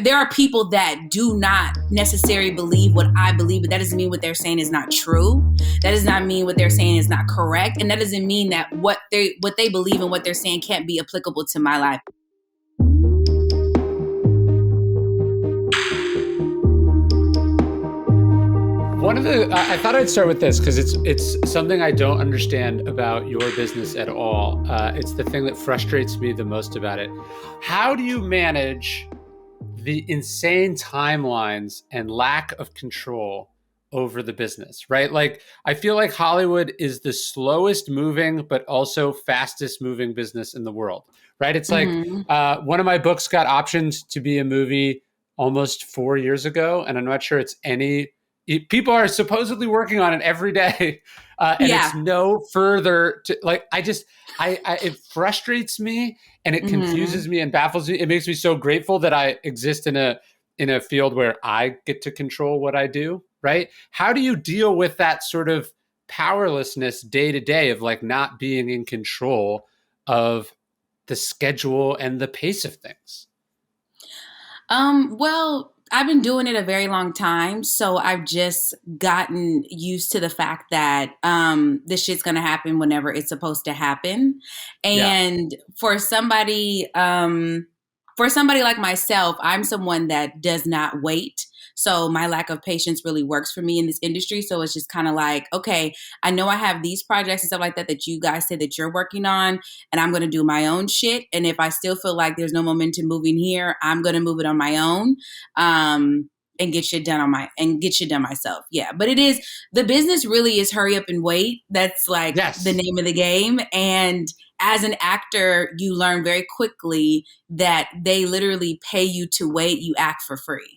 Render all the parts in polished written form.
There are people that do not necessarily believe what I believe, but that doesn't mean what they're saying is not true. That does not mean what they're saying is not correct. And that doesn't mean that what they believe and what they're saying can't be applicable to my life. I thought I'd start with this because it's something I don't understand about your business at all. It's the thing that frustrates me the most about it. How do you manage the insane timelines and lack of control over the business, right? Like, I feel like Hollywood is the slowest moving, but also fastest moving business in the world, right? It's like one of my books got optioned to be a movie almost 4 years ago, and I'm not sure people are supposedly working on it every day. It's no further to it frustrates me and it confuses me and baffles me. It makes me so grateful that I exist in a field where I get to control what I do, right? How do you deal with that sort of powerlessness day to day of like not being in control of the schedule and the pace of things? Well, I've been doing it a very long time, so I've just gotten used to the fact that this shit's gonna happen whenever it's supposed to happen. And for somebody like myself, I'm someone that does not wait. So my lack of patience really works for me in this industry. So it's just kind of like, okay, I know I have these projects and stuff like that you guys say that you're working on, and I'm going to do my own shit. And if I still feel like there's no momentum moving here, I'm going to move it on my own. And get shit done myself. Yeah. But the business really is hurry up and wait. That's like the name of the game. And as an actor, you learn very quickly that they literally pay you to wait. You act for free.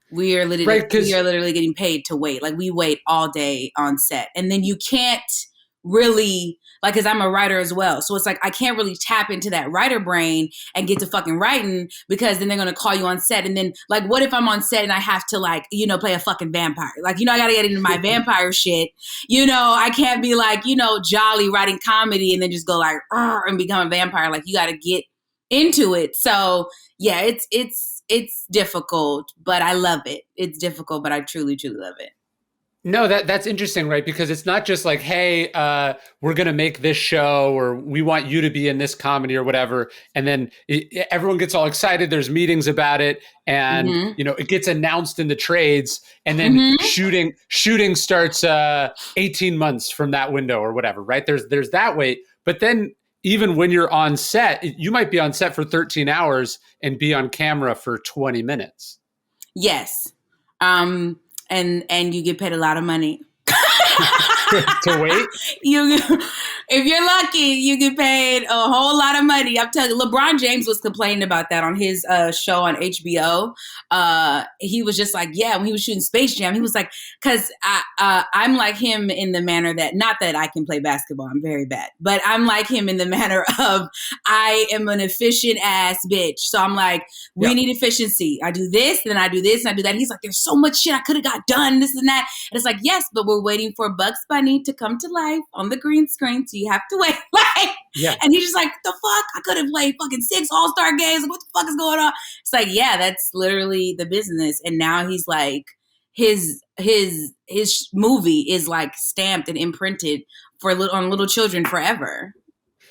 We are literally getting paid to wait. Like, we wait all day on set. And then you can't really, like, because I'm a writer as well. So it's like, I can't really tap into that writer brain and get to fucking writing, because then they're going to call you on set. And then, like, what if I'm on set and I have to, like, play a fucking vampire? Like, I got to get into my vampire shit. I can't be like, jolly writing comedy and then just go like, and become a vampire. Like, you got to get into it. So yeah, it's difficult, but I love it. It's difficult, but I truly, truly love it. No, that's interesting, right? Because it's not just like, hey, we're going to make this show, or we want you to be in this comedy or whatever. And then everyone gets all excited. There's meetings about it. And, it gets announced in the trades. And then shooting starts 18 months from that window or whatever, right? There's that wait. But then even when you're on set, you might be on set for 13 hours and be on camera for 20 minutes. Yes. And you get paid a lot of money. To wait? If you're lucky, you get paid a whole lot of money. I'm telling you, LeBron James was complaining about that on his show on HBO. He was just like, when he was shooting Space Jam, he was like, because I'm like him in the manner that, not that I can play basketball, I'm very bad, but I'm like him in the manner of, I am an efficient ass bitch. So I'm like, we need efficiency. I do this, then I do this, and I do that. He's like, there's so much shit I could have got done, this and that. And it's like, yes, but we're waiting for Bugs Bunny to come to life on the green screen, so you have to wait. And he's just like, the fuck? I could have played fucking 6 All-Star games. What the fuck is going on? It's like, that's literally the business. And now he's like, his movie is like stamped and imprinted on little children forever.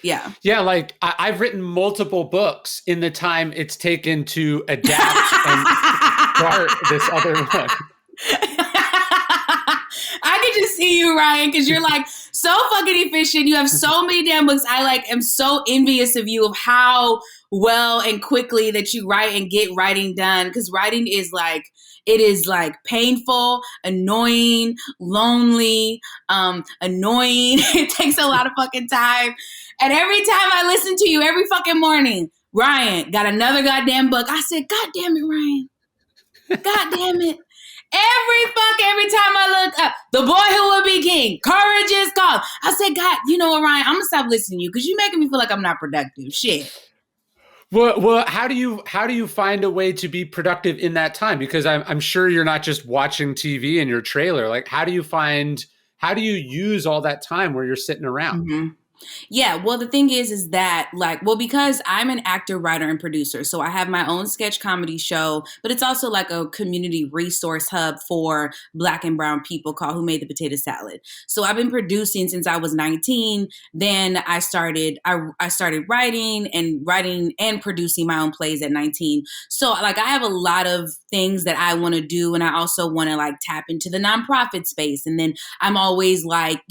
Yeah. Yeah, like I've written multiple books in the time it's taken to adapt and start this other one. I can just see you, Ryan, because you're like so fucking efficient. You have so many damn books. I am so envious of you of how well and quickly that you write and get writing done. Because writing is like, it is like painful, annoying, lonely, annoying. It takes a lot of fucking time. And every time I listen to you, every fucking morning, Ryan got another goddamn book. I said, God damn it, Ryan. God damn it. Every time I look up, The Boy Who Would Be King, Courage Is Called. I said, God, you know what, Ryan? I'm gonna stop listening to you because you're making me feel like I'm not productive. Shit. Well, how do you find a way to be productive in that time? Because I'm sure you're not just watching TV in your trailer. Like, how do you use all that time where you're sitting around? Yeah, well, the thing is that like, well, because I'm an actor, writer, and producer, so I have my own sketch comedy show, but it's also like a community resource hub for Black and brown people called Who Made the Potato Salad. So I've been producing since I was 19. Then I started writing and producing my own plays at 19. So like, I have a lot of things that I want to do, and I also want to like tap into the nonprofit space. And then I'm always like,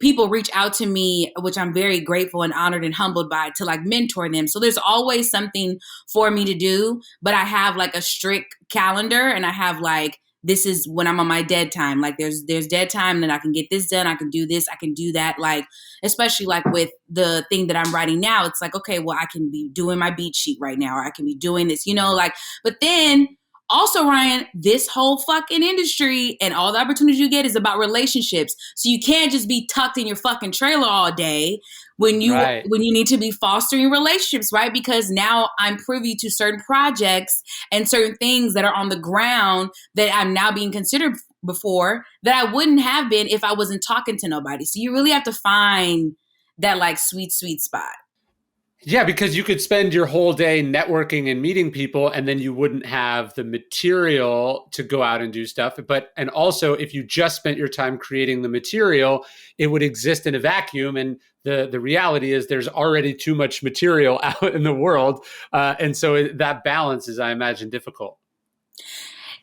people reach out to me, which I'm very grateful and honored and humbled by, to like mentor them. So there's always something for me to do, but I have like a strict calendar, and I have like, this is when I'm on my dead time. Like there's dead time, then I can get this done. I can do this. I can do that. Like, especially like with the thing that I'm writing now, it's like, okay, well, I can be doing my beat sheet right now, or I can be doing this, like, but then also, Ryan, this whole fucking industry and all the opportunities you get is about relationships. So you can't just be tucked in your fucking trailer all day when you need to be fostering relationships, right? Because now I'm privy to certain projects and certain things that are on the ground that I'm now being considered before that I wouldn't have been if I wasn't talking to nobody. So you really have to find that like sweet, sweet spot. Yeah, because you could spend your whole day networking and meeting people, and then you wouldn't have the material to go out and do stuff. And also, if you just spent your time creating the material, it would exist in a vacuum. And the reality is there's already too much material out in the world. And so that balance is, I imagine, difficult.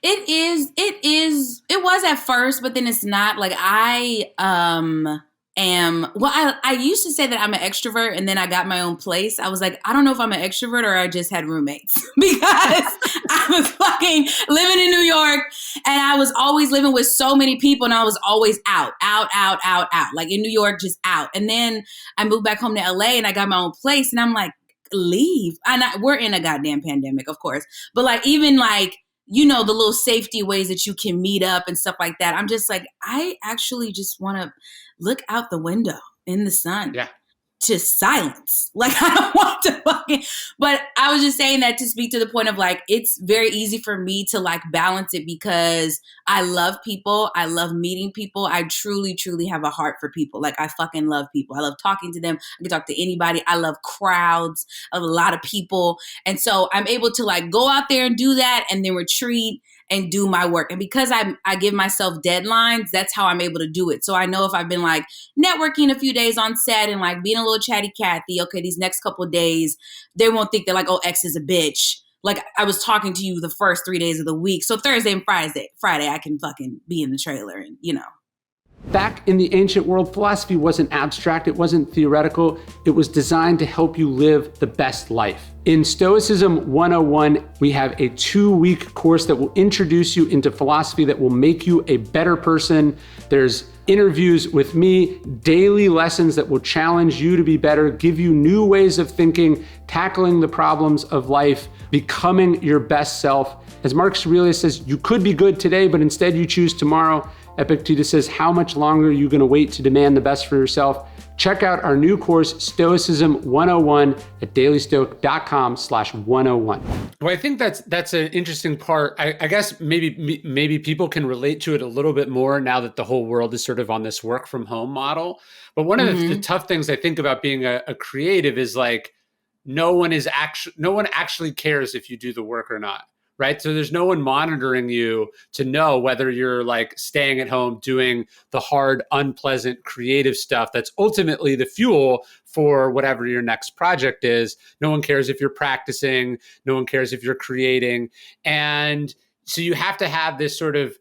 It was at first, but then it's not. Like I used to say that I'm an extrovert, and then I got my own place. I was like, I don't know if I'm an extrovert or I just had roommates because I was fucking living in New York, and I was always living with so many people, and I was always out. Like in New York, just out. And then I moved back home to LA, and I got my own place, and I'm like, leave. We're in a goddamn pandemic, of course, but like even like, the little safety ways that you can meet up and stuff like that. I'm just like, I actually just want to look out the window in the sun. Yeah. To silence. Like, I don't want to fucking, but I was just saying that to speak to the point of like, it's very easy for me to like balance it because I love people. I love meeting people. I truly, truly have a heart for people. Like, I fucking love people. I love talking to them. I can talk to anybody. I love crowds of a lot of people. And so I'm able to like go out there and do that and then retreat and do my work. And because I give myself deadlines, that's how I'm able to do it. So I know if I've been like networking a few days on set and like being a little chatty Cathy, okay, these next couple of days, they won't think that like, oh, X is a bitch. Like I was talking to you the first 3 days of the week. So Thursday and Friday, I can fucking be in the trailer and, Back in the ancient world, philosophy wasn't abstract, it wasn't theoretical, it was designed to help you live the best life. In Stoicism 101, we have a 2-week course that will introduce you into philosophy that will make you a better person. There's interviews with me, daily lessons that will challenge you to be better, give you new ways of thinking, tackling the problems of life, becoming your best self. As Marcus Aurelius says, you could be good today, but instead you choose tomorrow. Epictetus says, how much longer are you going to wait to demand the best for yourself? Check out our new course, Stoicism 101 at dailystoic.com/101. Well, I think that's an interesting part. I guess maybe people can relate to it a little bit more now that the whole world is sort of on this work from home model. But one of the tough things I think about being a creative is like, no one actually cares if you do the work or not. Right. So there's no one monitoring you to know whether you're like staying at home doing the hard, unpleasant, creative stuff that's ultimately the fuel for whatever your next project is. No one cares if you're practicing. No one cares if you're creating. And so you have to have this sort of,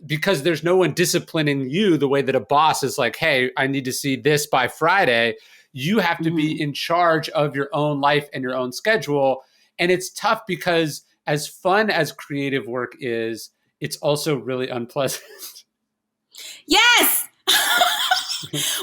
because there's no one disciplining you the way that a boss is like, hey, I need to see this by Friday. You have to be in charge of your own life and your own schedule. And it's tough because as fun as creative work is, it's also really unpleasant. Yes.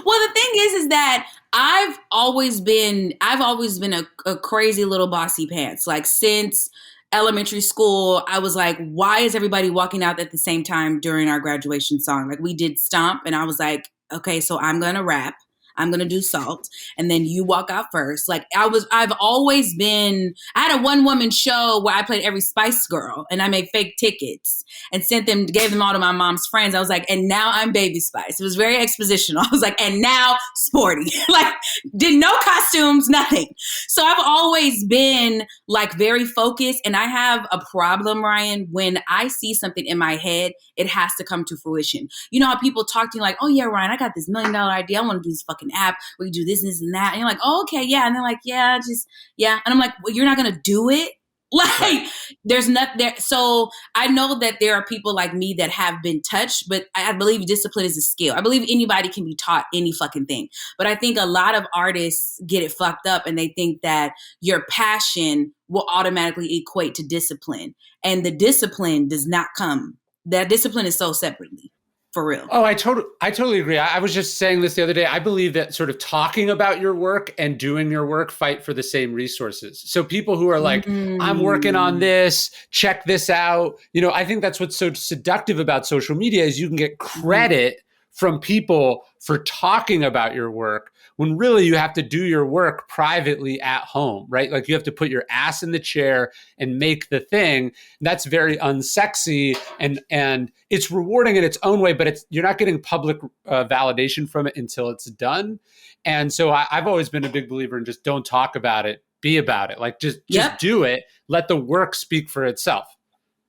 Well, the thing is that I've always been a crazy little bossy pants. Like since elementary school, I was like, why is everybody walking out at the same time during our graduation song? Like we did Stomp, and I was like, okay, so I'm going to rap. I'm going to do salt. And then you walk out first. Like I've always been, I had a one woman show where I played every Spice Girl and I made fake tickets and gave them all to my mom's friends. I was like, and now I'm Baby Spice. It was very expositional. I was like, and now Sporty. Like did no costumes, nothing. So I've always been like very focused, and I have a problem, Ryan, when I see something in my head, it has to come to fruition. You know how people talk to you like, oh yeah, Ryan, I got this $1 million idea. I want to do this fucking app where you do this, this, and that. And you're like, oh, okay, yeah. And they're like, yeah, just, yeah. And I'm like, well, you're not going to do it? Like, there's nothing there. So I know that there are people like me that have been touched, but I believe discipline is a skill. I believe anybody can be taught any fucking thing. But I think a lot of artists get it fucked up and they think that your passion will automatically equate to discipline. And the discipline does not come. That discipline is so separately. For real. Oh, I totally agree. I was just saying this the other day. I believe that sort of talking about your work and doing your work fight for the same resources. So people who are like, I'm working on this, check this out. You know, I think that's what's so seductive about social media is you can get credit from people for talking about your work when really you have to do your work privately at home, right? Like you have to put your ass in the chair and make the thing. And that's very unsexy and it's rewarding in its own way, but you're not getting public validation from it until it's done. And so I've always been a big believer in just don't talk about it, be about it. Like just do it. Let the work speak for itself.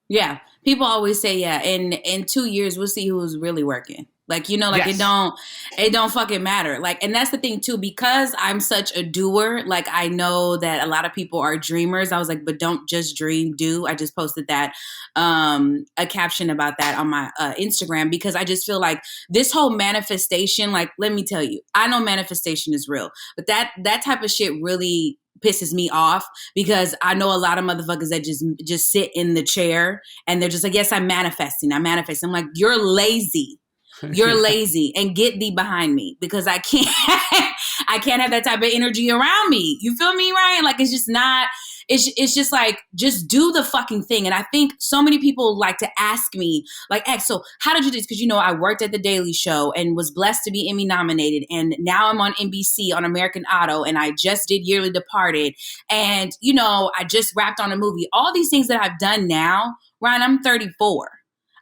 Yeah. People always say, yeah, in 2 years, we'll see who's really working. Like, you know, like it don't fucking matter. Like, and that's the thing too, because I'm such a doer. Like, I know that a lot of people are dreamers. I was like, but don't just dream, do. I just posted that, a caption about that on my Instagram, because I just feel like this whole manifestation, like, let me tell you, I know manifestation is real, but that type of shit really pisses me off, because I know a lot of motherfuckers that just sit in the chair and they're just like, yes, I'm manifesting. I'm like, you're lazy. You're lazy, and get thee behind me, because I can't have that type of energy around me. You feel me, Ryan? Like, it's just not, it's just like, just do the fucking thing. And I think so many people like to ask me like, X, so how did you do this? Because, you know, I worked at The Daily Show and was blessed to be Emmy nominated. And now I'm on NBC on American Idol. And I just did Yearly Departed. And, you know, I just wrapped on a movie. All these things that I've done now, Ryan, I'm 34.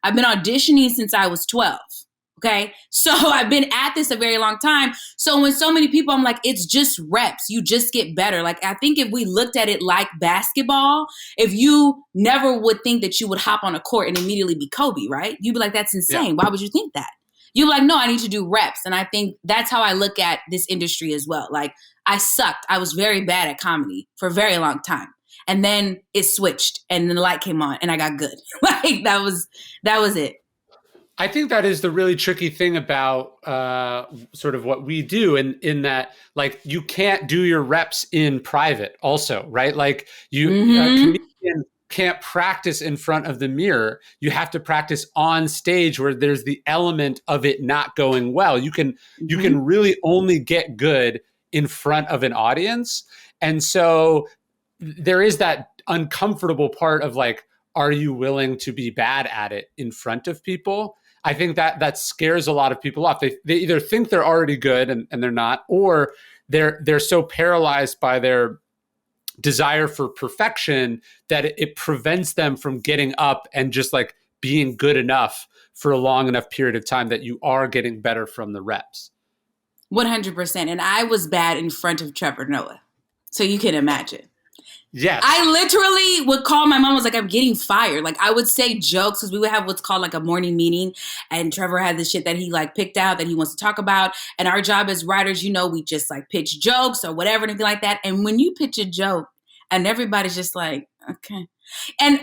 I've been auditioning since I was 12. Okay. So I've been at this a very long time. So when so many people, I'm like, it's just reps. You just get better. Like, I think if we looked at it like basketball, if you never would think that you would hop on a court and immediately be Kobe, right? You'd be like, that's insane. Yeah. Why would you think that? You'd be like, no, I need to do reps. And I think that's how I look at this industry as well. Like, I sucked. I was very bad at comedy for a very long time. And then it switched and then the light came on and I got good. Like, that was it. I think that is the really tricky thing about sort of what we do in that, like, you can't do your reps in private also, right? Like comedians can't practice in front of the mirror. You have to practice on stage where there's the element of it not going well. You can really only get good in front of an audience. And so there is that uncomfortable part of like, are you willing to be bad at it in front of people? I think that scares a lot of people off. They either think they're already good and they're not, or they're so paralyzed by their desire for perfection that it prevents them from getting up and just like being good enough for a long enough period of time that you are getting better from the reps. 100%. And I was bad in front of Trevor Noah. So you can imagine. Yes. I literally would call my mom, was like, I'm getting fired. Like, I would say jokes because we would have what's called like a morning meeting. And Trevor had this shit that he like picked out that he wants to talk about. And our job as writers, you know, we just like pitch jokes or whatever, anything like that. And when you pitch a joke and everybody's just like, okay. And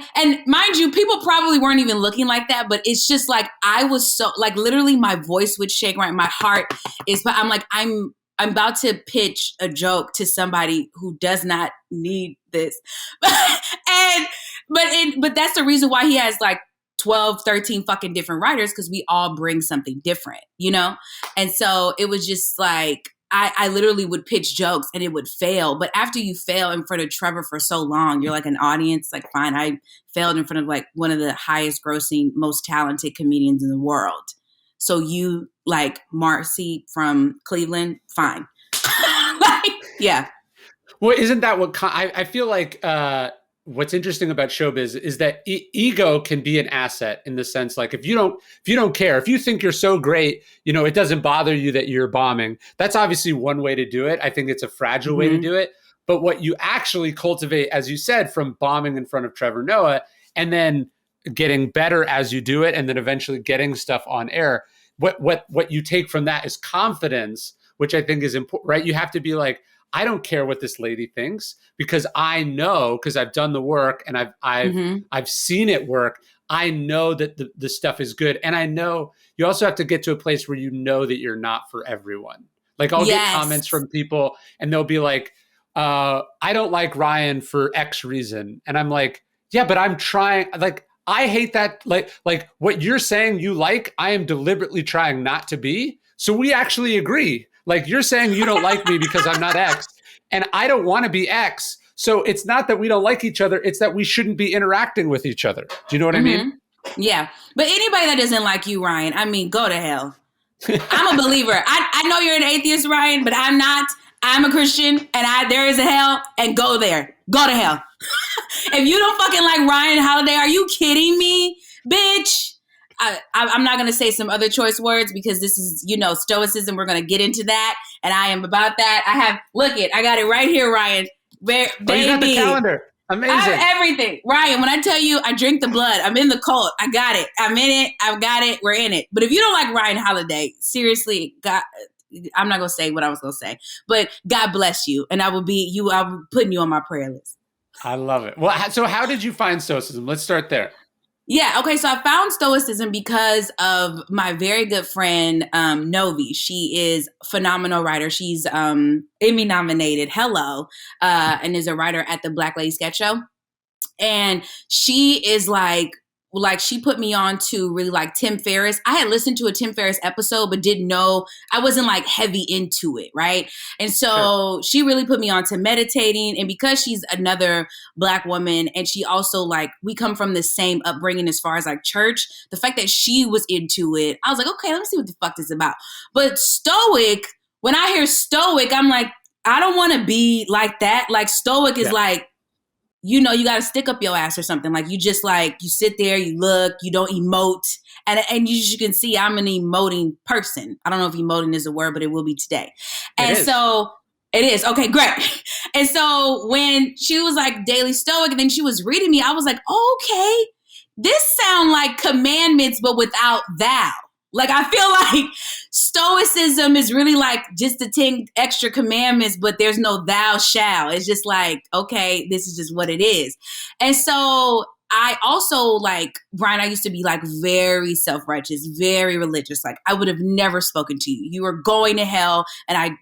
mind you, people probably weren't even looking like that, but it's just like, I was so like, literally my voice would shake, right? My heart is, but I'm like, I'm about to pitch a joke to somebody who does not need this. But that's the reason why he has like 12, 13 fucking different writers, because we all bring something different, you know? And so it was just like, I literally would pitch jokes and it would fail. But after you fail in front of Trevor for so long, you're like an audience, like, fine, I failed in front of like one of the highest grossing, most talented comedians in the world. So you like Marcy from Cleveland, fine. Like, yeah. Well, isn't that what I feel like? What's interesting about showbiz is that ego can be an asset in the sense, like if you don't care, if you think you're so great, it doesn't bother you that you're bombing. That's obviously one way to do it. I think it's a fragile way to do it. But what you actually cultivate, as you said, from bombing in front of Trevor Noah, and then getting better as you do it, and then eventually getting stuff on air. What you take from that is confidence, which I think is important, right? You have to be like, I don't care what this lady thinks because I know, because I've done the work and I've seen it work. I know that the stuff is good. And I know you also have to get to a place where you know that you're not for everyone. Like I'll get comments from people and they'll be like, I don't like Ryan for X reason. And I'm like, yeah, but I'm trying. Like, I hate that. Like what you're saying you like, I am deliberately trying not to be. So we actually agree. Like you're saying you don't like me because I'm not X and I don't want to be X. So it's not that we don't like each other. It's that we shouldn't be interacting with each other. Do you know what I mean? Yeah. But anybody that doesn't like you, Ryan, I mean, go to hell. I'm a believer. I know you're an atheist, Ryan, but I'm not. I'm a Christian and there is a hell and go there. Go to hell. If you don't fucking like Ryan Holiday, are you kidding me, bitch? I'm not going to say some other choice words because this is, Stoicism. We're going to get into that. And I am about that. I got it right here, Ryan. Baby. Oh, you got the calendar. Amazing. I have everything. Ryan, when I tell you I drink the blood, I'm in the cult. I got it. I'm in it. I've got it. We're in it. But if you don't like Ryan Holiday, seriously, God, I'm not going to say what I was going to say. But God bless you. And I'm putting you on my prayer list. I love it. Well, so how did you find Stoicism? Let's start there. Yeah. Okay. So I found Stoicism because of my very good friend, Novi. She is a phenomenal writer. She's Emmy nominated. Hello. And is a writer at the Black Lady Sketch Show. And she is like she put me on to really like Tim Ferriss. I had listened to a Tim Ferriss episode, but didn't know, I wasn't like heavy into it, right? And so She really put me on to meditating. And because she's another Black woman and she also like, we come from the same upbringing as far as like church, the fact that she was into it, I was like, okay, let me see what the fuck this is about. But Stoic, when I hear Stoic, I'm like, I don't want to be like that. Like Stoic is like, you got to stick up your ass or something. Like you just like, you sit there, you look, you don't emote. And you can see I'm an emoting person. I don't know if emoting is a word, but it will be today. And so it is. Okay, great. And so when she was like Daily Stoic and then she was reading me, I was like, okay, this sound like commandments, but without thou. Like, I feel like Stoicism is really like just the 10 extra commandments, but there's no thou shall. It's just like, okay, this is just what it is. And so I also like, Brian, I used to be like very self-righteous, very religious. Like I would have never spoken to you. You were going to hell and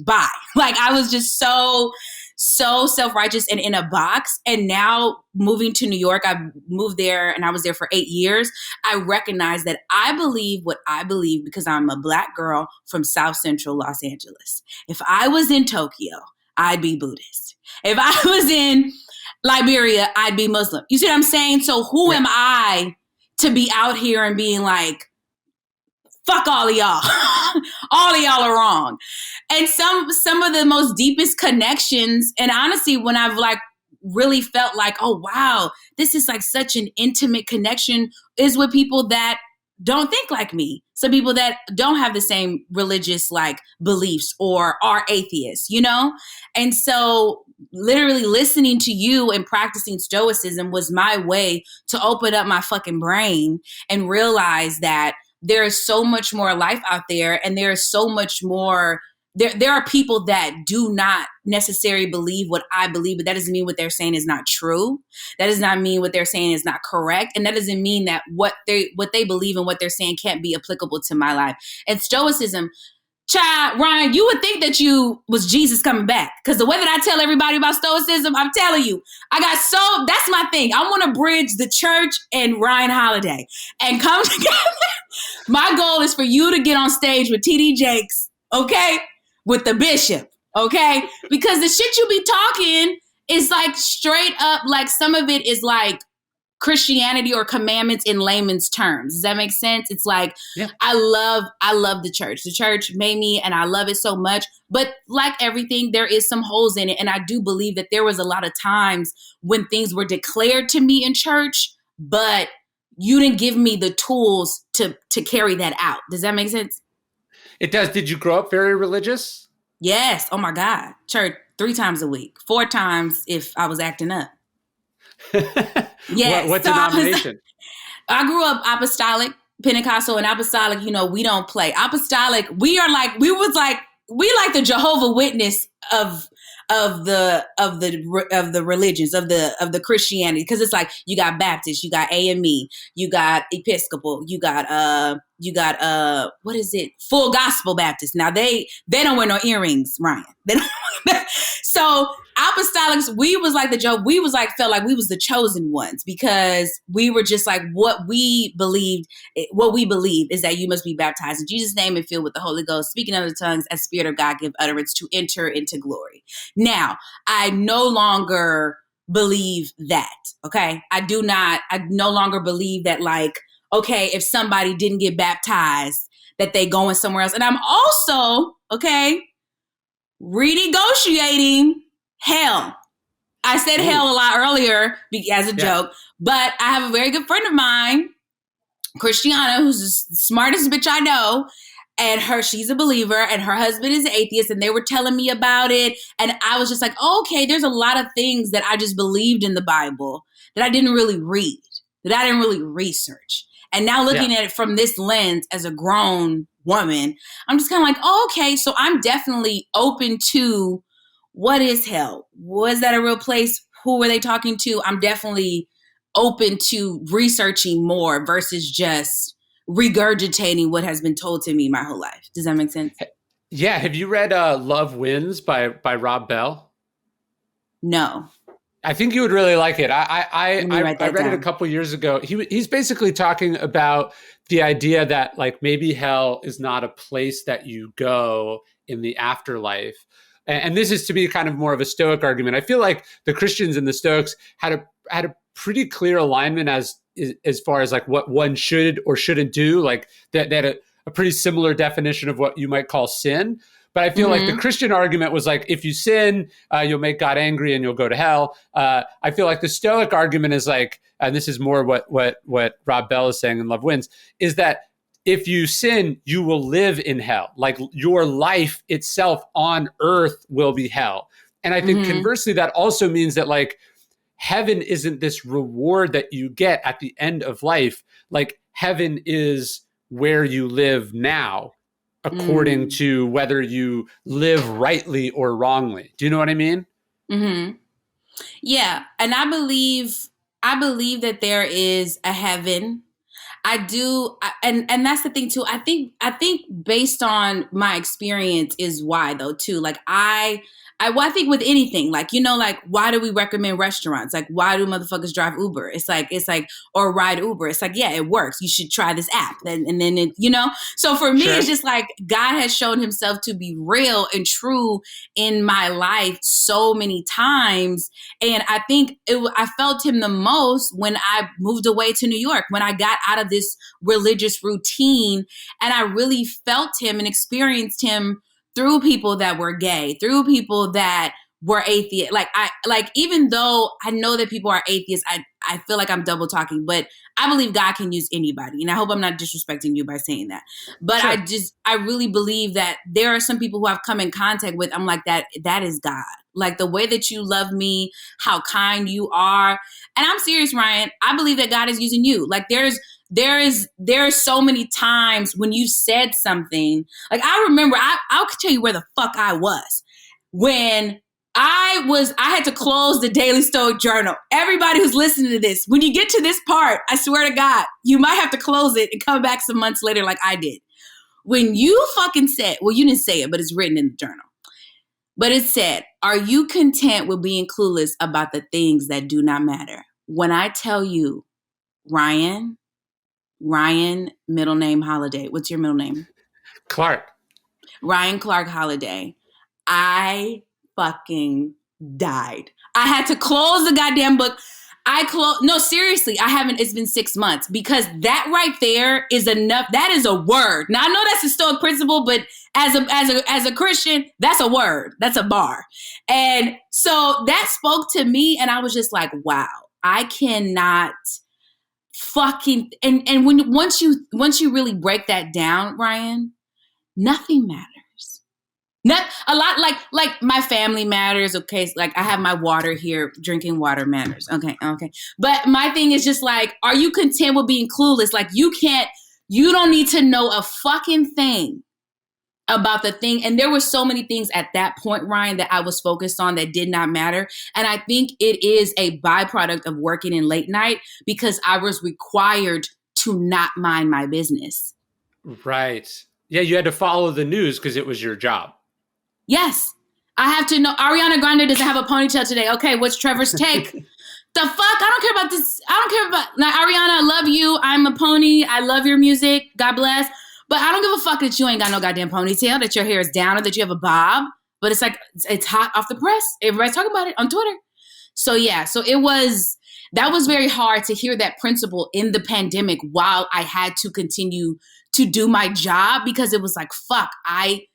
bye. Like I was just so self-righteous and in a box. And now moving to New York, I moved there and I was there for 8 years. I recognize that I believe what I believe because I'm a Black girl from South Central Los Angeles. If I was in Tokyo, I'd be Buddhist. If I was in Liberia, I'd be Muslim. You see what I'm saying? So who am I to be out here and being like, fuck all of y'all. All of y'all are wrong. And some of the most deepest connections, and honestly, when I've like really felt like, oh wow, this is like such an intimate connection, is with people that don't think like me. Some people that don't have the same religious like beliefs or are atheists, And so literally listening to you and practicing Stoicism was my way to open up my fucking brain and realize that there is so much more life out there, and there is so much more. There are people that do not necessarily believe what I believe, but that doesn't mean what they're saying is not true. That does not mean what they're saying is not correct, and that doesn't mean that what they believe and what they're saying can't be applicable to my life. And Stoicism, child, Ryan, you would think that you was Jesus coming back, because the way that I tell everybody about Stoicism, I'm telling you, that's my thing. I want to bridge the church and Ryan Holiday and come together. My goal is for you to get on stage with TD Jakes, okay, with the bishop, okay, because the shit you be talking is like straight up, like some of it is like Christianity or commandments in layman's terms. Does that make sense? It's like, Yeah. I love the church. The church made me and I love it so much. But like everything, there is some holes in it. And I do believe that there was a lot of times when things were declared to me in church, but you didn't give me the tools to carry that out. Does that make sense? It does. Did you grow up very religious? Yes. Oh my God. Church 3 times a week, 4 times if I was acting up. Yes. What denomination? I grew up apostolic, Pentecostal, and apostolic. You know, we don't play apostolic. We like the Jehovah Witness of the religions of the Christianity, because it's like you got Baptist, you got AME, you got Episcopal, you got what is it, Full Gospel Baptist. Now they don't wear no earrings, Ryan. They don't. So apostolics, we was like felt like we was the chosen ones, because we were just like, what we believe is that you must be baptized in Jesus' name and filled with the Holy Ghost, speaking other tongues as Spirit of God give utterance to enter into glory. Now, I no longer believe that. Okay. I no longer believe that, like, okay, if somebody didn't get baptized, that they going somewhere else. And I'm also, okay, renegotiating hell. I said hell a lot earlier as a joke, but I have a very good friend of mine, Christiana, who's the smartest bitch I know, and she's a believer, and her husband is an atheist, and they were telling me about it, and I was just like, oh, okay, there's a lot of things that I just believed in the Bible that I didn't really read, that I didn't really research. And now looking at it from this lens as a grown woman, I'm just kind of like, oh, okay, so I'm definitely open to what is hell? Was that a real place? Who were they talking to? I'm definitely open to researching more versus just regurgitating what has been told to me my whole life. Does that make sense? Yeah. Have you read Love Wins by Rob Bell? No. I think you would really like it. I read it a couple years ago. He's basically talking about the idea that, like, maybe hell is not a place that you go in the afterlife. And this is to be kind of more of a Stoic argument. I feel like the Christians and the Stoics had a pretty clear alignment as far as like what one should or shouldn't do. Like that they had a pretty similar definition of what you might call sin. But I feel like the Christian argument was like, if you sin, you'll make God angry and you'll go to hell. I feel like the Stoic argument is like, and this is more what Rob Bell is saying in Love Wins, is that if you sin, you will live in hell. Like your life itself on earth will be hell. And I think conversely, that also means that, like, heaven isn't this reward that you get at the end of life. Like, heaven is where you live now, according to whether you live rightly or wrongly. Do you know what I mean? Mm-hmm. Yeah. And I believe that there is a heaven. I do. And that's the thing too. I think based on my experience is why, though, too. Like I think with anything, like, you know, like, why do we recommend restaurants? Like, why do motherfuckers drive Uber? It's like, or ride Uber. It's like, yeah, it works. You should try this app. And then it, you know, so for me, It's just like, God has shown himself to be real and true in my life so many times. And I think I felt him the most when I moved away to New York, when I got out of this religious routine, and I really felt him and experienced him through people that were gay, through people that were atheist. Even though I know that people are atheists, I feel like I'm double talking, but I believe God can use anybody. And I hope I'm not disrespecting you by saying that. But sure. I really believe that there are some people who I've come in contact with. I'm like, that is God. Like, the way that you love me, how kind you are. And I'm serious, Ryan. I believe that God is using you. Like, there are so many times when you said something. Like, I remember, I'll tell you where the fuck I was when I had to close the Daily Stoic Journal. Everybody who's listening to this, when you get to this part, I swear to God, you might have to close it and come back some months later like I did. When you fucking said, well, you didn't say it, but it's written in the journal. But it said, are you content with being clueless about the things that do not matter? When I tell you, Ryan, middle name Holiday. What's your middle name? Clark. Ryan Clark Holiday. I fucking died. I had to close the goddamn book. No, seriously, I haven't. It's been 6 months because that right there is enough. That is a word. Now I know that's a Stoic principle, but as a Christian, that's a word. That's a bar. And so that spoke to me, and I was just like, wow, I cannot fucking and when once you really break that down, Ryan, nothing matters. Not a lot, like my family matters. Okay, like I have my water here. Drinking water matters. Okay. But my thing is just like, are you content with being clueless? Like you don't need to know a fucking thing about the thing. And there were so many things at that point, Ryan, that I was focused on that did not matter. And I think it is a byproduct of working in late night because I was required to not mind my business. Right. Yeah, you had to follow the news because it was your job. Yes. I have to know. Ariana Grande doesn't have a ponytail today. Okay, what's Trevor's take? The fuck? I don't care about this. I don't care about... Now, Ariana, I love you. I'm a pony. I love your music. God bless. But I don't give a fuck that you ain't got no goddamn ponytail, that your hair is down, or that you have a bob. But it's like, it's hot off the press. Everybody's talking about it on Twitter. So yeah, that was very hard to hear that principle in the pandemic while I had to continue to do my job because it was like, fuck, I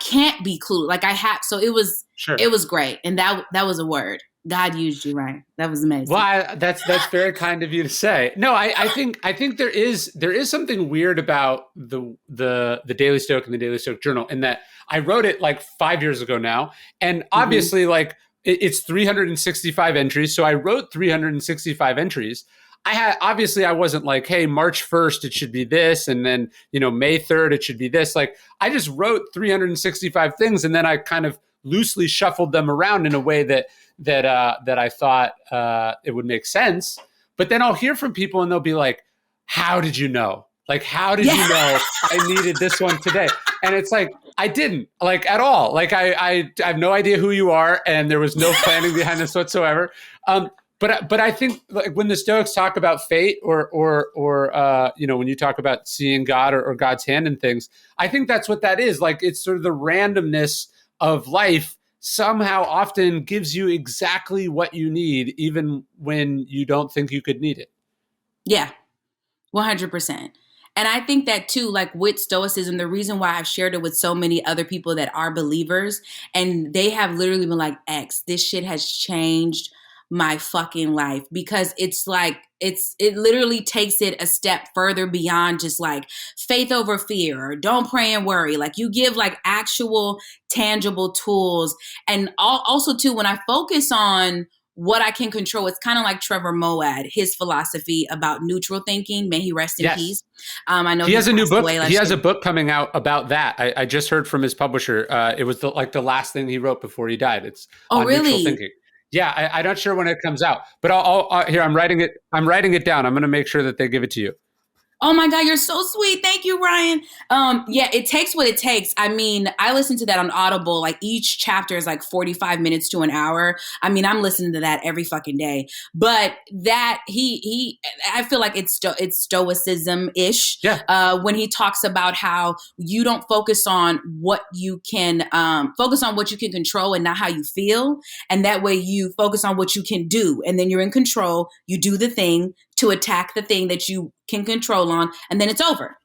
can't be clueless. Like it was great. And that was a word. God used you, right? That was amazing. Well, that's very kind of you to say. No, I think there is something weird about the Daily Stoic and the Daily Stoic Journal in that I wrote it like 5 years ago now, and obviously like it's 365 entries. So I wrote 365 entries. I wasn't like, hey, March 1st, it should be this. And then, May 3rd, it should be this. Like I just wrote 365 things. And then I kind of loosely shuffled them around in a way that I thought it would make sense. But then I'll hear from people and they'll be like, how did you know? Like, how did you know I needed this one today? And it's like, I didn't like at all. Like I have no idea who you are. And there was no planning behind this whatsoever. But I think like when the Stoics talk about fate or when you talk about seeing God or God's hand in things, I think that's what that is. Like it's sort of the randomness of life somehow often gives you exactly what you need, even when you don't think you could need it. Yeah, 100%. And I think that too, like with Stoicism, the reason why I've shared it with so many other people that are believers, and they have literally been like, X, this shit has changed my fucking life, because it's like it literally takes it a step further beyond just like faith over fear or don't pray and worry. Like you give like actual tangible tools. And also too, when I focus on what I can control, it's kind of like Trevor Moawad, his philosophy about neutral thinking. May he rest in peace. I know he has a new book. He has a book coming out about that. I just heard from his publisher. It was the last thing he wrote before he died. It's on neutral thinking. Yeah, I'm not sure when it comes out, but I'll here, I'm writing it. I'm writing it down. I'm going to make sure that they give it to you. Oh my God, you're so sweet. Thank you, Ryan. Yeah, it takes what it takes. I mean, I listen to that on Audible. Like each chapter is like 45 minutes to an hour. I mean, I'm listening to that every fucking day. But that I feel like it's Stoicism-ish. Yeah. When he talks about how you don't focus on what you can focus on what you can control and not how you feel. And that way you focus on what you can do. And then you're in control. You do the thing to attack the thing that you can control on, and then it's over.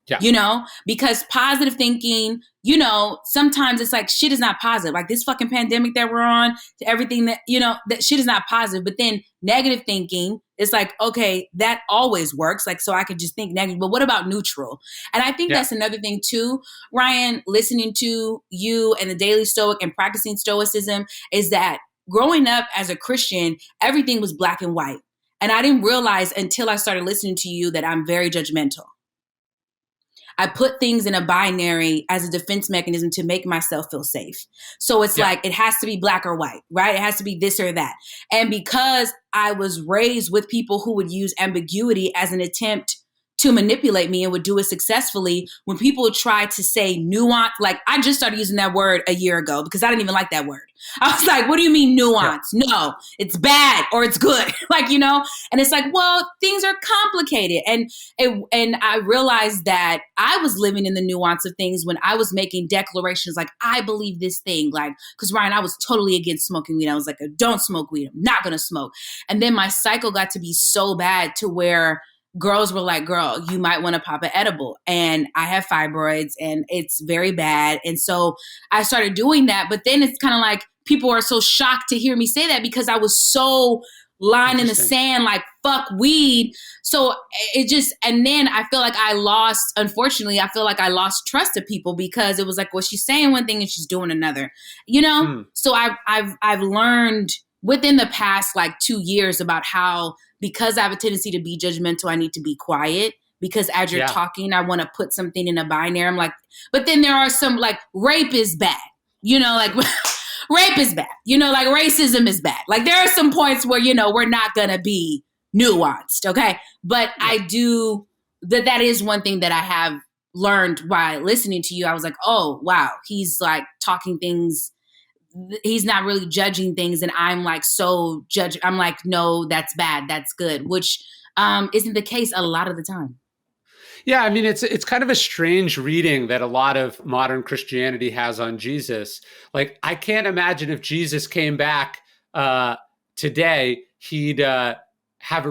Yeah. Because positive thinking, sometimes it's like shit is not positive. Like this fucking pandemic that we're on, everything that, that shit is not positive. But then negative thinking, it's like, okay, that always works. Like, so I could just think negative, but what about neutral? And I think that's another thing too, Ryan, listening to you and the Daily Stoic and practicing Stoicism is that growing up as a Christian, everything was black and white. And I didn't realize until I started listening to you that I'm very judgmental. I put things in a binary as a defense mechanism to make myself feel safe. So it's like, it has to be black or white, right? It has to be this or that. And because I was raised with people who would use ambiguity as an attempt to manipulate me and would do it successfully. When people try to say nuance, like I just started using that word a year ago because I didn't even like that word. I was like, what do you mean nuance? Yeah. No, it's bad or it's good. Like, you know, and it's like, well, things are complicated. And I realized that I was living in the nuance of things when I was making declarations like, I believe this thing. Like, because Ryan, I was totally against smoking weed. I was like, don't smoke weed. I'm not going to smoke. And then my cycle got to be so bad to where girls were like, girl, you might want to pop an edible. And I have fibroids and it's very bad. And so I started doing that. But then it's kind of like people are so shocked to hear me say that because I was so line in the sand, like fuck weed. So it just, and then I feel like unfortunately, I feel like I lost trust of people because it was like, well, she's saying one thing and she's doing another, you know? So I've learned within the past like 2 years about how, because I have a tendency to be judgmental, I need to be quiet because as you're talking, I want to put something in a binary. I'm like, but then there are some like rape is bad, you know, like rape is bad, you know, like racism is bad. Like there are some points where, you know, we're not going to be nuanced. Okay. But I do that is one thing that I have learned by listening to you. I was like, oh, wow. He's like talking things. He's not really judging things. And I'm like, so judge. I'm like, no, that's bad. That's good. Which isn't the case a lot of the time. Yeah. I mean, it's kind of a strange reading that a lot of modern Christianity has on Jesus. Like, I can't imagine if Jesus came back today, he'd have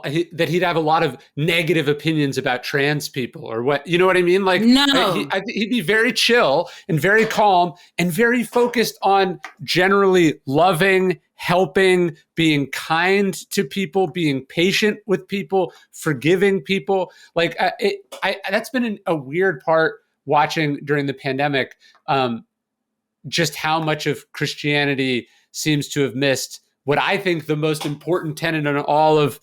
he'd have a lot of negative opinions about trans people or what, you know what I mean? Like, no, he'd be very chill and very calm and very focused on generally loving, helping, being kind to people, being patient with people, forgiving people. Like that's been a weird part watching during the pandemic, just how much of Christianity seems to have missed what I think the most important tenet in all of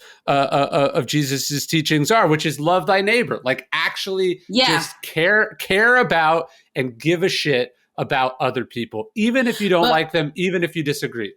Jesus's teachings are, which is love thy neighbor. Like actually just care about and give a shit about other people, even if you don't like them, even if you disagree.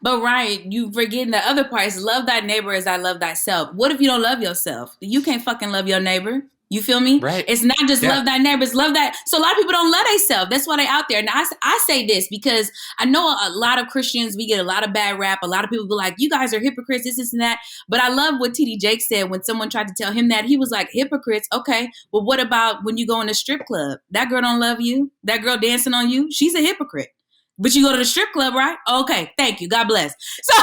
But Ryan, you forgetting the other part is love thy neighbor as I love thyself. What if you don't love yourself? You can't fucking love your neighbor. You feel me? Right. It's not just love thy neighbors, love that. So a lot of people don't love themselves. That's why they're out there. Now I say this because I know a lot of Christians, we get a lot of bad rap. A lot of people be like, you guys are hypocrites, this and that. But I love what TD Jake said when someone tried to tell him that. He was like, hypocrites. Okay. Well, what about when you go in a strip club? That girl don't love you. That girl dancing on you. She's a hypocrite. But you go to the strip club, right? Okay. Thank you. God bless. So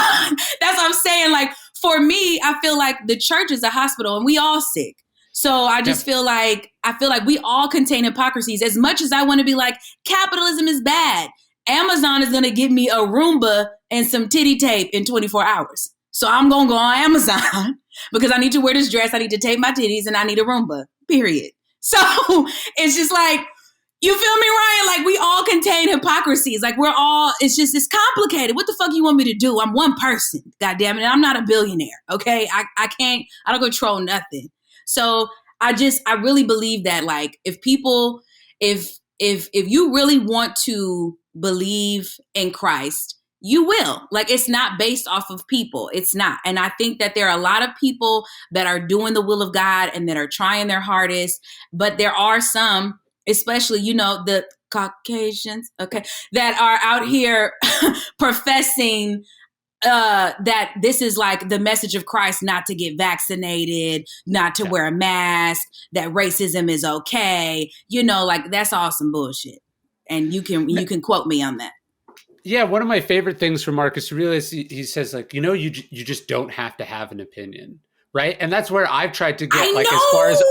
that's what I'm saying. Like for me, I feel like the church is a hospital and we all sick. So I just feel like we all contain hypocrisies. As much as I want to be like, capitalism is bad, Amazon is going to give me a Roomba and some titty tape in 24 hours. So I'm going to go on Amazon because I need to wear this dress. I need to tape my titties and I need a Roomba, period. So it's just like, you feel me, Ryan? Like we all contain hypocrisies. Like it's complicated. What the fuck you want me to do? I'm one person, God damn it. I'm not a billionaire. Okay. I don't control nothing. So I really believe that like if you really want to believe in Christ, you will. Like it's not based off of people. It's not. And I think that there are a lot of people that are doing the will of God and that are trying their hardest, but there are some, especially, you know, the Caucasians, okay, that are out here professing that this is like the message of Christ, not to get vaccinated, not to wear a mask, that racism is okay. You know, like that's all some bullshit. And you can quote me on that. Yeah. One of my favorite things from Marcus Aurelius, he says like, you know, you just don't have to have an opinion. Right. And that's where I've tried to get like, as far as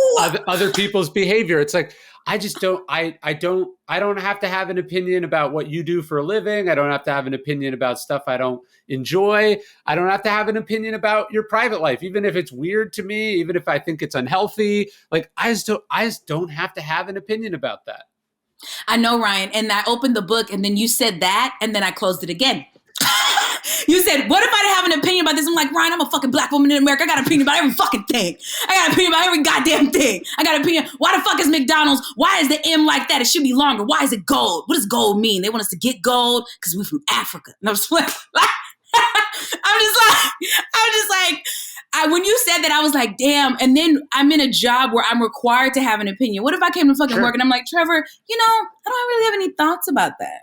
other people's behavior. It's like, I don't have to have an opinion about what you do for a living. I don't have to have an opinion about stuff I don't enjoy. I don't have to have an opinion about your private life, even if it's weird to me, even if I think it's unhealthy. Like I just don't have to have an opinion about that. I know, Ryan. And I opened the book and then you said that and then I closed it again. You said, what if I didn't have an opinion about this? I'm like, Ryan, I'm a fucking black woman in America. I got an opinion about every fucking thing. I got an opinion about every goddamn thing. I got an opinion. Why the fuck is McDonald's? Why is the M like that? It should be longer. Why is it gold? What does gold mean? They want us to get gold because we're from Africa. And I'm just like, when you said that, I was like, damn. And then I'm in a job where I'm required to have an opinion. What if I came to fucking work and I'm like, Trevor, I don't really have any thoughts about that.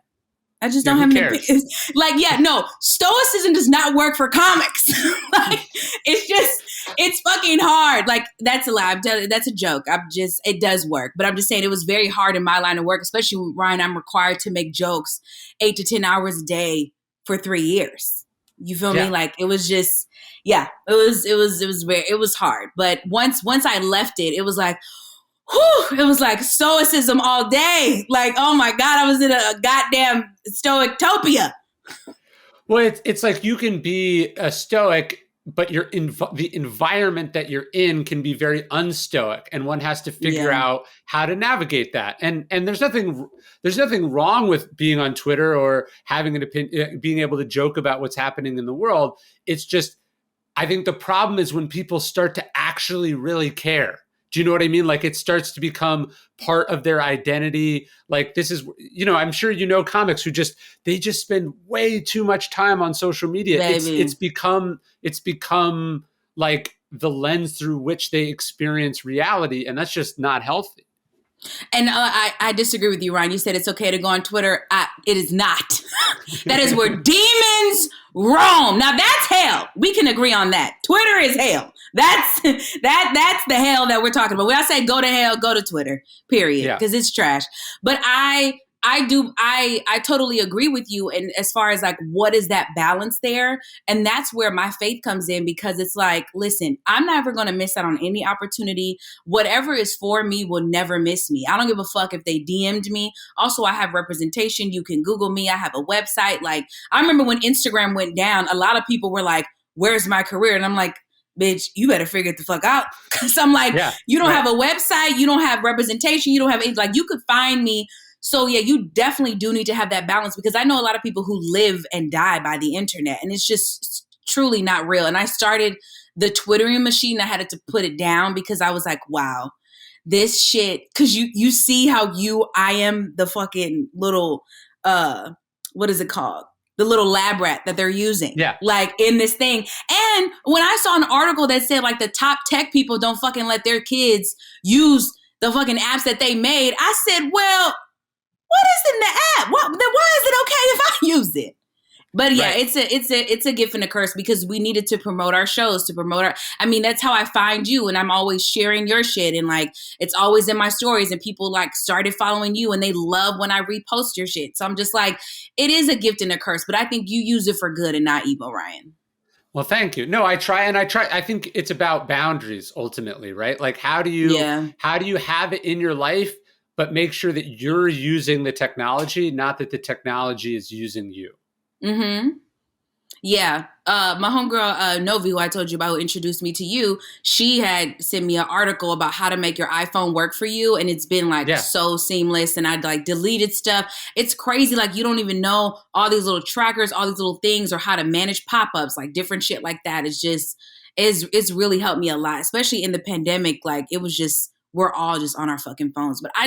I just don't have an opinion. Like, yeah, no, Stoicism does not work for comics. Like, it's fucking hard. Like, that's a lie. That's a joke. It does work. But I'm just saying it was very hard in my line of work, especially with Ryan. I'm required to make jokes 8 to 10 hours a day for 3 years. You feel me? Like, it was just, it was hard. But once I left it, it was like, it was like stoicism all day. Like, oh my God, I was in a goddamn stoictopia. Well, it's like you can be a stoic, but the environment that you're in can be very unstoic, and one has to figure out how to navigate that. And there's nothing wrong with being on Twitter or having an opinion, being able to joke about what's happening in the world. It's just, I think the problem is when people start to actually really care. Do you know what I mean? Like, it starts to become part of their identity. Like, this is, I'm sure comics who they just spend way too much time on social media. It's become like the lens through which they experience reality, and that's just not healthy. And I disagree with you, Ryan. You said it's okay to go on Twitter. It is not. That is where demons roam. Now that's hell. We can agree on that. Twitter is hell. That's the hell that we're talking about. When I say go to hell, go to Twitter, period. Because it's trash. But I totally agree with you. And as far as like, what is that balance there? And that's where my faith comes in, because it's like, listen, I'm never going to miss out on any opportunity. Whatever is for me will never miss me. I don't give a fuck if they DM'd me. Also, I have representation. You can Google me. I have a website. Like, I remember when Instagram went down, a lot of people were like, where's my career? And I'm like, bitch, you better figure it the fuck out. Cause I'm like, you don't have a website. You don't have representation. You don't have anything. Like, you could find me. So yeah, you definitely do need to have that balance, because I know a lot of people who live and die by the internet, and it's just truly not real. And I started the Twittering machine. I had to put it down because I was like, wow, this shit. Cause you see how I am the fucking little, what is it called? The little lab rat that they're using. Yeah. Like, in this thing. And when I saw an article that said like the top tech people don't fucking let their kids use the fucking apps that they made, I said, well, what is in the app? Then why is it okay if I use it? But yeah, it's a gift and a curse, because we needed to promote our shows, that's how I find you. And I'm always sharing your shit, and like, it's always in my stories, and people like started following you, and they love when I repost your shit. So I'm just like, it is a gift and a curse, but I think you use it for good and not evil, Ryan. Well, thank you. No, I try. I think it's about boundaries ultimately, right? Like, how do you have it in your life, but make sure that you're using the technology, not that the technology is using you. Mm-hmm. Yeah. My homegirl, Novi, who I told you about, who introduced me to you, she had sent me an article about how to make your iPhone work for you. And it's been like so seamless. And I'd like deleted stuff. It's crazy. Like, you don't even know all these little trackers, all these little things, or how to manage pop-ups, like different shit like that. It's really helped me a lot, especially in the pandemic. Like, it was just, we're all just on our fucking phones. But I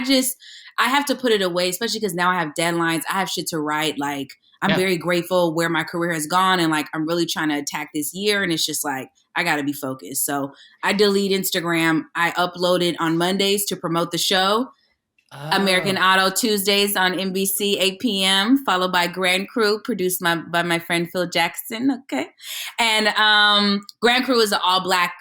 have to put it away, especially because now I have deadlines. I have shit to write. Like, I'm very grateful where my career has gone. And like, I'm really trying to attack this year. And it's just like, I got to be focused. So I delete Instagram. I upload it on Mondays to promote the show. American Auto Tuesdays on NBC, 8 p.m., followed by Grand Crew, produced by my friend Phil Jackson. Okay. And Grand Crew is an all-black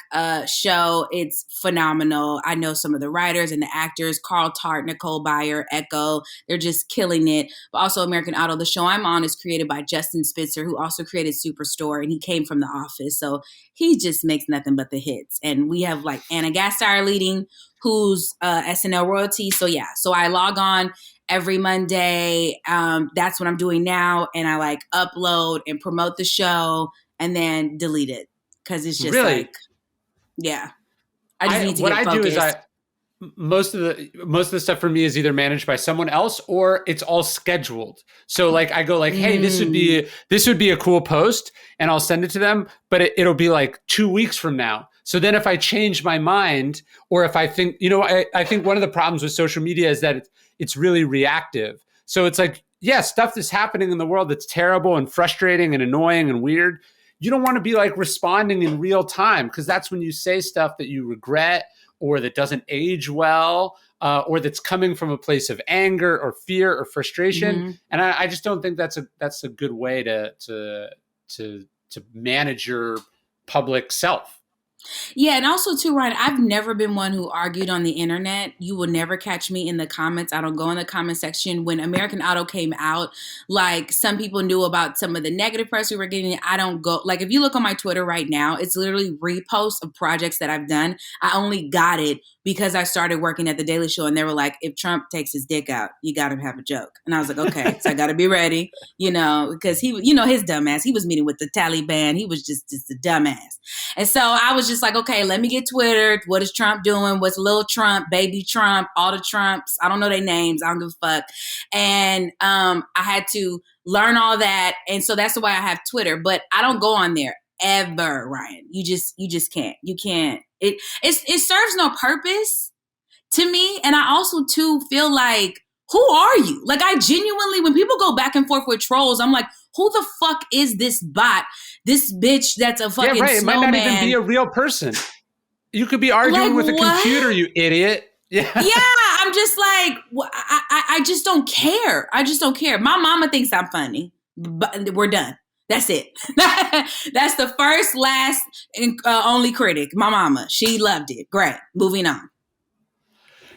show. It's phenomenal. I know some of the writers and the actors, Carl Tart, Nicole Byer, Echo. They're just killing it. But also American Auto, the show I'm on, is created by Justin Spitzer, who also created Superstore, and he came from The Office. So he just makes nothing but the hits. And we have like Anna Gasteyer leading, who's SNL royalty. So yeah, so I log on every Monday. That's what I'm doing now. And I like upload and promote the show and then delete it. Cause it's just like, yeah. I just need to get focused. What I do is most of the stuff for me is either managed by someone else or it's all scheduled. So like I go like, hey, this would be a cool post, and I'll send it to them, but it'll be like 2 weeks from now. So then if I change my mind, or if I think, I think one of the problems with social media is that it's really reactive. So it's like, stuff that's happening in the world that's terrible and frustrating and annoying and weird. you don't want to be like responding in real time, because that's when you say stuff that you regret or that doesn't age well, or that's coming from a place of anger or fear or frustration. Mm-hmm. And I just don't think that's a good way to manage your public self. Yeah, and also too, Ryan, I've never been one who argued on the internet. You will never catch me in the comments. I don't go in the comment section. When American Idol came out, like, some people knew about some of the negative press we were getting. I don't go, like, if you look on my Twitter right now, it's literally reposts of projects that I've done. I only got it because I started working at The Daily Show, and they were like, if Trump takes his dick out, you got to have a joke. And I was like, okay, so I got to be ready, because he, his dumbass, he was meeting with the Taliban. He was just a dumbass. And so I was just like, okay, let me get Twitter. What is Trump doing? What's little Trump, baby Trump, all the Trumps? I don't know their names. I don't give a fuck. And I had to learn all that. And so that's why I have Twitter. But I don't go on there ever, Ryan. You just can't. You can't. It serves no purpose to me. And I also, too, feel like, who are you? Like, I genuinely, when people go back and forth with trolls, I'm like, who the fuck is this bot? This bitch that's a fucking snowman. It might not even be a real person. You could be arguing with a computer, you idiot. Yeah. Yeah, I'm just like, I just don't care. I just don't care. My mama thinks I'm funny, but we're done. That's it. That's the first, last, and only critic. My mama, she loved it. Great. Moving on.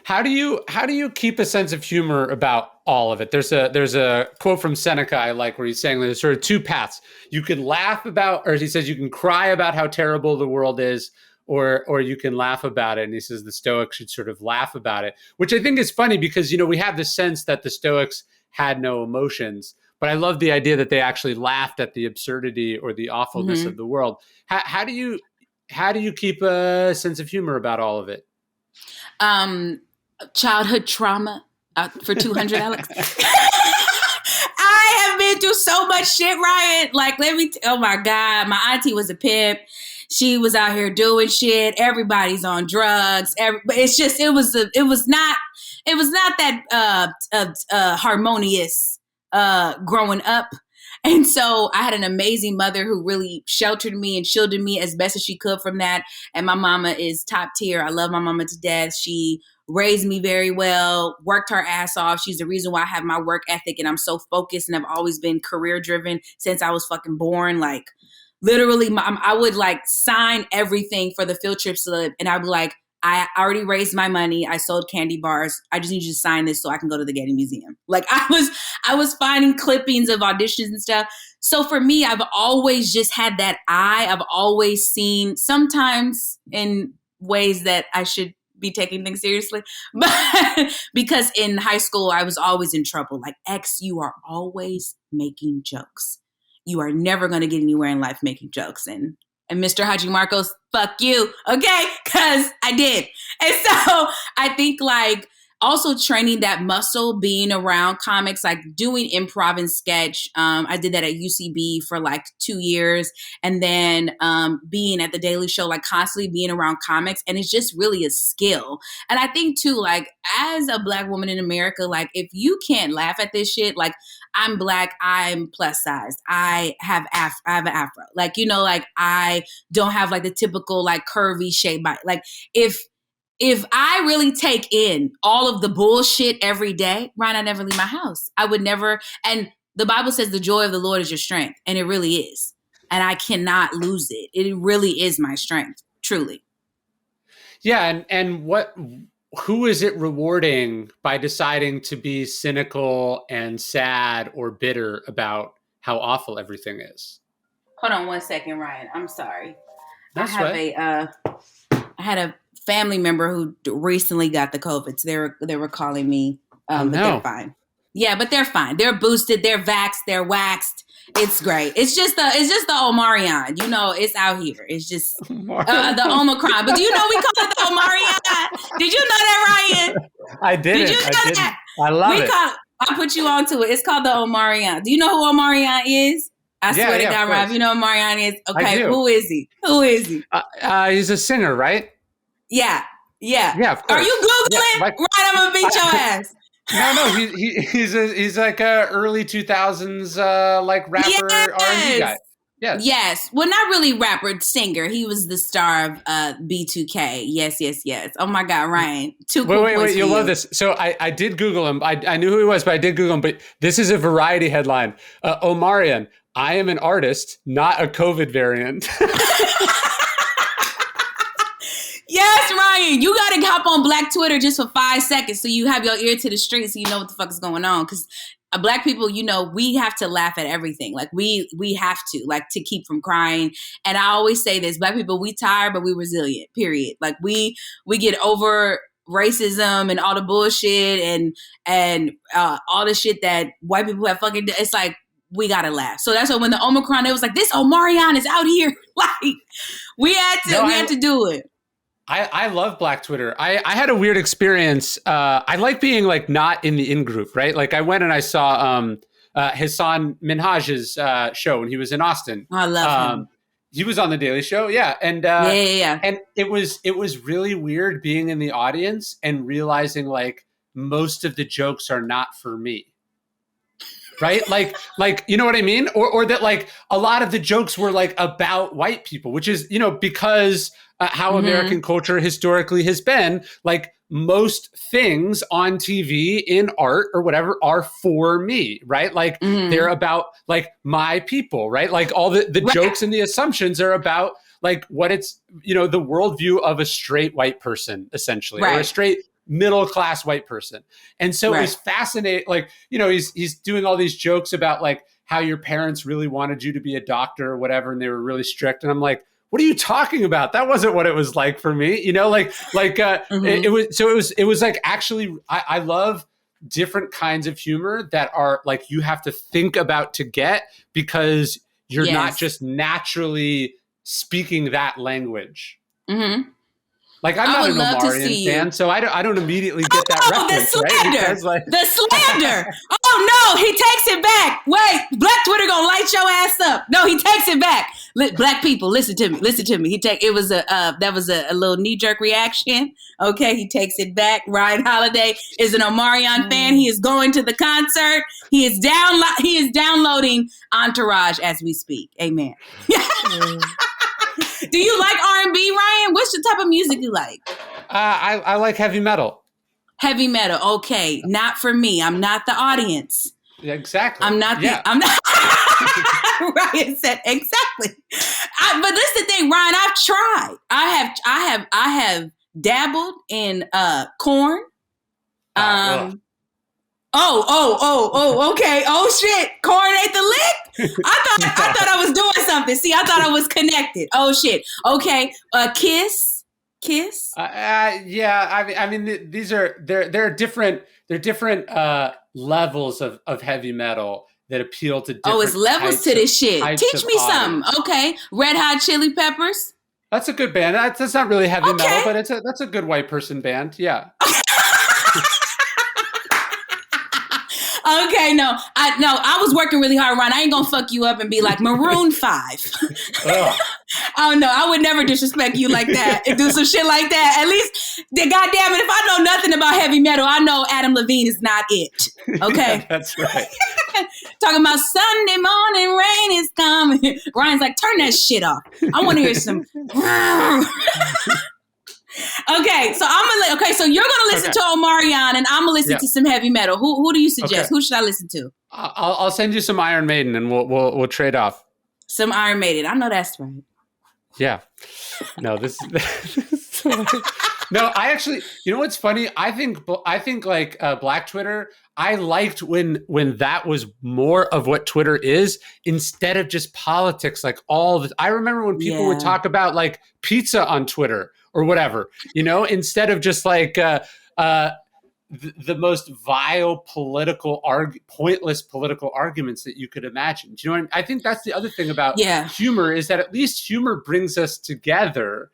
How do you keep a sense of humor about all of it? There's a quote from Seneca I like, where he's saying there's sort of two paths. You can laugh about, or he says you can cry about how terrible the world is, or you can laugh about it. And he says the Stoics should sort of laugh about it, which I think is funny because, we have this sense that the Stoics had no emotions, but I love the idea that they actually laughed at the absurdity or the awfulness of the world. How do you keep a sense of humor about all of it? Childhood trauma for $200. I have been through so much shit, Ryan. Like, oh my God, my auntie was a pimp. She was out here doing shit. Everybody's on drugs. It's just, it was not that harmonious growing up. And so I had an amazing mother who really sheltered me and shielded me as best as she could from that. And my mama is top tier. I love my mama to death. She raised me very well, worked her ass off. She's the reason why I have my work ethic and I'm so focused, and I've always been career driven since I was fucking born. Like, literally, I would like sign everything for the field trip slip, and I'd be like, I already raised my money. I sold candy bars. I just need you to sign this so I can go to the Getty Museum. Like, I was finding clippings of auditions and stuff. So for me, I've always just had that eye. I've always seen, sometimes in ways that I should be taking things seriously, but because in high school, I was always in trouble. Like, X, you are always making jokes. You are never going to get anywhere in life making jokes. And Mr. Haji Marcos, fuck you. Okay. Cause I did. And so I think, like, also training that muscle, being around comics, like doing improv and sketch. I did that at UCB for like 2 years. And then being at The Daily Show, like constantly being around comics. And it's just really a skill. And I think too, like, as a Black woman in America, like, if you can't laugh at this shit, like, I'm Black, I'm plus sized, I have an afro. Like, like, I don't have like the typical like curvy shape body. Like, if I really take in all of the bullshit every day, Ryan, I never leave my house. I would never. And the Bible says the joy of the Lord is your strength. And it really is. And I cannot lose it. It really is my strength, truly. Yeah. And who is it rewarding by deciding to be cynical and sad or bitter about how awful everything is? Hold on 1 second, Ryan. I'm sorry. That's I had a family member who recently got the COVID. So they were calling me, but they're fine. Yeah, but they're fine. They're boosted. They're vaxxed. They're waxed. It's great. It's just the Omarion. It's out here. It's just the Omicron. But do you know we call it the Omarion? Did you know that, Ryan? I did. Did you know that? I love it. I'll put you on to it. It's called the Omarion. Do you know who Omarion is? I swear to God, Rob, you know who Omarion is? Okay, who is he? He's a singer, right? Yeah. Yeah, of course. Are you Googling? Right, I'm gonna beat your ass. No, he's like a early 2000s like rapper R&B guy. Yes. Yes. Well, not really rapper, singer. He was the star of B2K. Yes, yes, yes. Oh my God, Ryan. Two cool points for You'll you. love this. So I did Google him. I knew who he was, but I did Google him. But this is a Variety headline. Omarion, I am an artist, not a COVID variant. Yes, Ryan, you got to hop on Black Twitter just for 5 seconds so you have your ear to the street so you know what the fuck is going on. Because Black people, you know, we have to laugh at everything. Like we have to, like, to keep from crying. And I always say this, Black people, we tired, but we resilient, period. Like we get over racism and all the bullshit and all the shit that white people have fucking, it's like, we gotta laugh. So that's why when the Omicron, it was like, this Omarion is out here. Like we had to do it. I love Black Twitter. I had a weird experience. I like being like not in the in-group, right? Like I went and I saw Hassan Minhaj's show when he was in Austin. I love him. He was on the Daily Show. Yeah. And yeah. And it was really weird being in the audience and realizing like most of the jokes are not for me. Right? Like, you know what I mean? Or that like a lot of the jokes were like about white people, which is, you know, because how American culture historically has been, like most things on TV, in art or whatever are for me, right? Like they're about like my people, right? Like all the right. Jokes and the assumptions are about like what it's, you know, the worldview of a straight white person, essentially, right. Or a straight middle-class white person. And so right. It was fascinating. Like, you know, he's doing all these jokes about like how your parents really wanted you to be a doctor or whatever, and they were really strict. And I'm like, what are you talking about? That wasn't what it was like for me. You know, it was like, actually, I love different kinds of humor that are like, you have to think about to get, because you're not just naturally speaking that language. Mm-hmm. Like I'm not an Omarion fan, so I don't immediately get that reference. The slander, right? Because, like... the slander. Oh no, he takes it back. Wait, Black Twitter gonna light your ass up. No, he takes it back. Black people, listen to me. That was a little knee jerk reaction. Okay, he takes it back. Ryan Holiday is an Omarion fan. He is going to the concert. He is downloading Entourage as we speak. Amen. Do you like R&B, Ryan? What's the type of music you like? I like heavy metal. Heavy metal. Okay. Not for me. I'm not the audience. Yeah, exactly. I'm not. Ryan said exactly. But this is the thing, Ryan. I've tried. I have dabbled in corn. Okay. Oh shit. Corn ate the lick? I thought I was doing something. See, I thought I was connected. Oh shit. Okay. Kiss. Yeah. I mean, they're different levels of heavy metal that appeal to different. Oh, it's levels to this shit. Teach me something. Okay. Red Hot Chili Peppers. That's a good band. That's not really heavy metal, but that's a good white person band. Yeah. Okay, no, I was working really hard, Ron. I ain't gonna fuck you up and be like Maroon 5. Oh no, I would never disrespect you like that and do some shit like that. At least, goddamn it, if I know nothing about heavy metal, I know Adam Levine is not it. Okay, yeah, that's right. Talking about Sunday morning rain is coming. Ryan's like, turn that shit off. I want to hear some. Okay, so you're gonna listen to Omarion, and I'm gonna listen to some heavy metal. Who do you suggest? Okay. Who should I listen to? I'll send you some Iron Maiden, and we'll trade off. Some Iron Maiden. I know that's right. Yeah. No, this is no. I actually, you know what's funny? I think like Black Twitter. I liked when that was more of what Twitter is instead of just politics. Like I remember when people would talk about like pizza on Twitter or whatever, you know, instead of just like the most vile pointless political arguments that you could imagine. Do you know what I mean? I think that's the other thing about humor, is that at least humor brings us together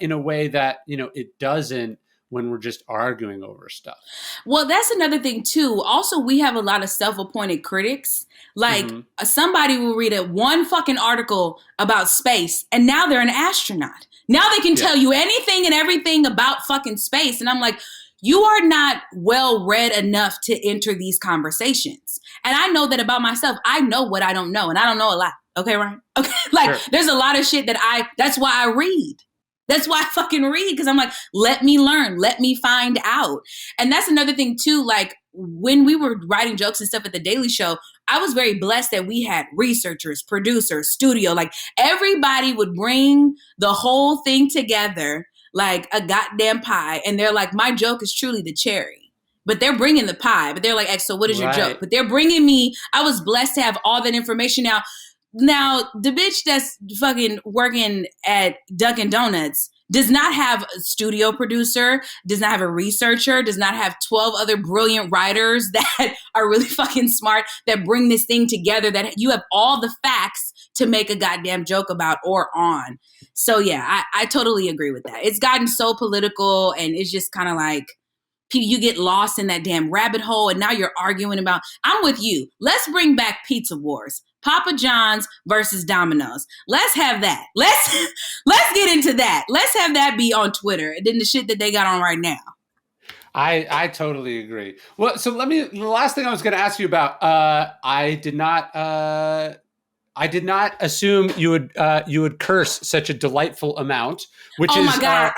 in a way that, you know, it doesn't when we're just arguing over stuff. Well, that's another thing too. Also, we have a lot of self-appointed critics. Like somebody will read one fucking article about space and now they're an astronaut. Now they can tell you anything and everything about fucking space. And I'm like, you are not well read enough to enter these conversations. And I know that about myself. I know what I don't know, and I don't know a lot. Okay, Ryan? Okay, like Sure. there's a lot of shit that's why I read. That's why I fucking read, because I'm like, let me learn, let me find out. And that's another thing too, like when we were writing jokes and stuff at The Daily Show, I was very blessed that we had researchers, producers, studio, like everybody would bring the whole thing together like a goddamn pie. And they're like, my joke is truly the cherry. But they're bringing the pie. But they're like, X, so what is your joke? But they're bringing me, I was blessed to have all that information. Now, the bitch that's fucking working at Dunkin' Donuts does not have a studio producer, does not have a researcher, does not have 12 other brilliant writers that are really fucking smart that bring this thing together, that you have all the facts to make a goddamn joke about or on. So yeah, I totally agree with that. It's gotten so political, and it's just kind of like, you get lost in that damn rabbit hole, and now you're arguing about, I'm with you. Let's bring back Pizza Wars. Papa John's versus Domino's. Let's have that. Let's get into that. Let's have that be on Twitter than the shit that they got on right now. I totally agree. Well, so the last thing I was going to ask you about, I did not assume you would curse such a delightful amount, which is, my God.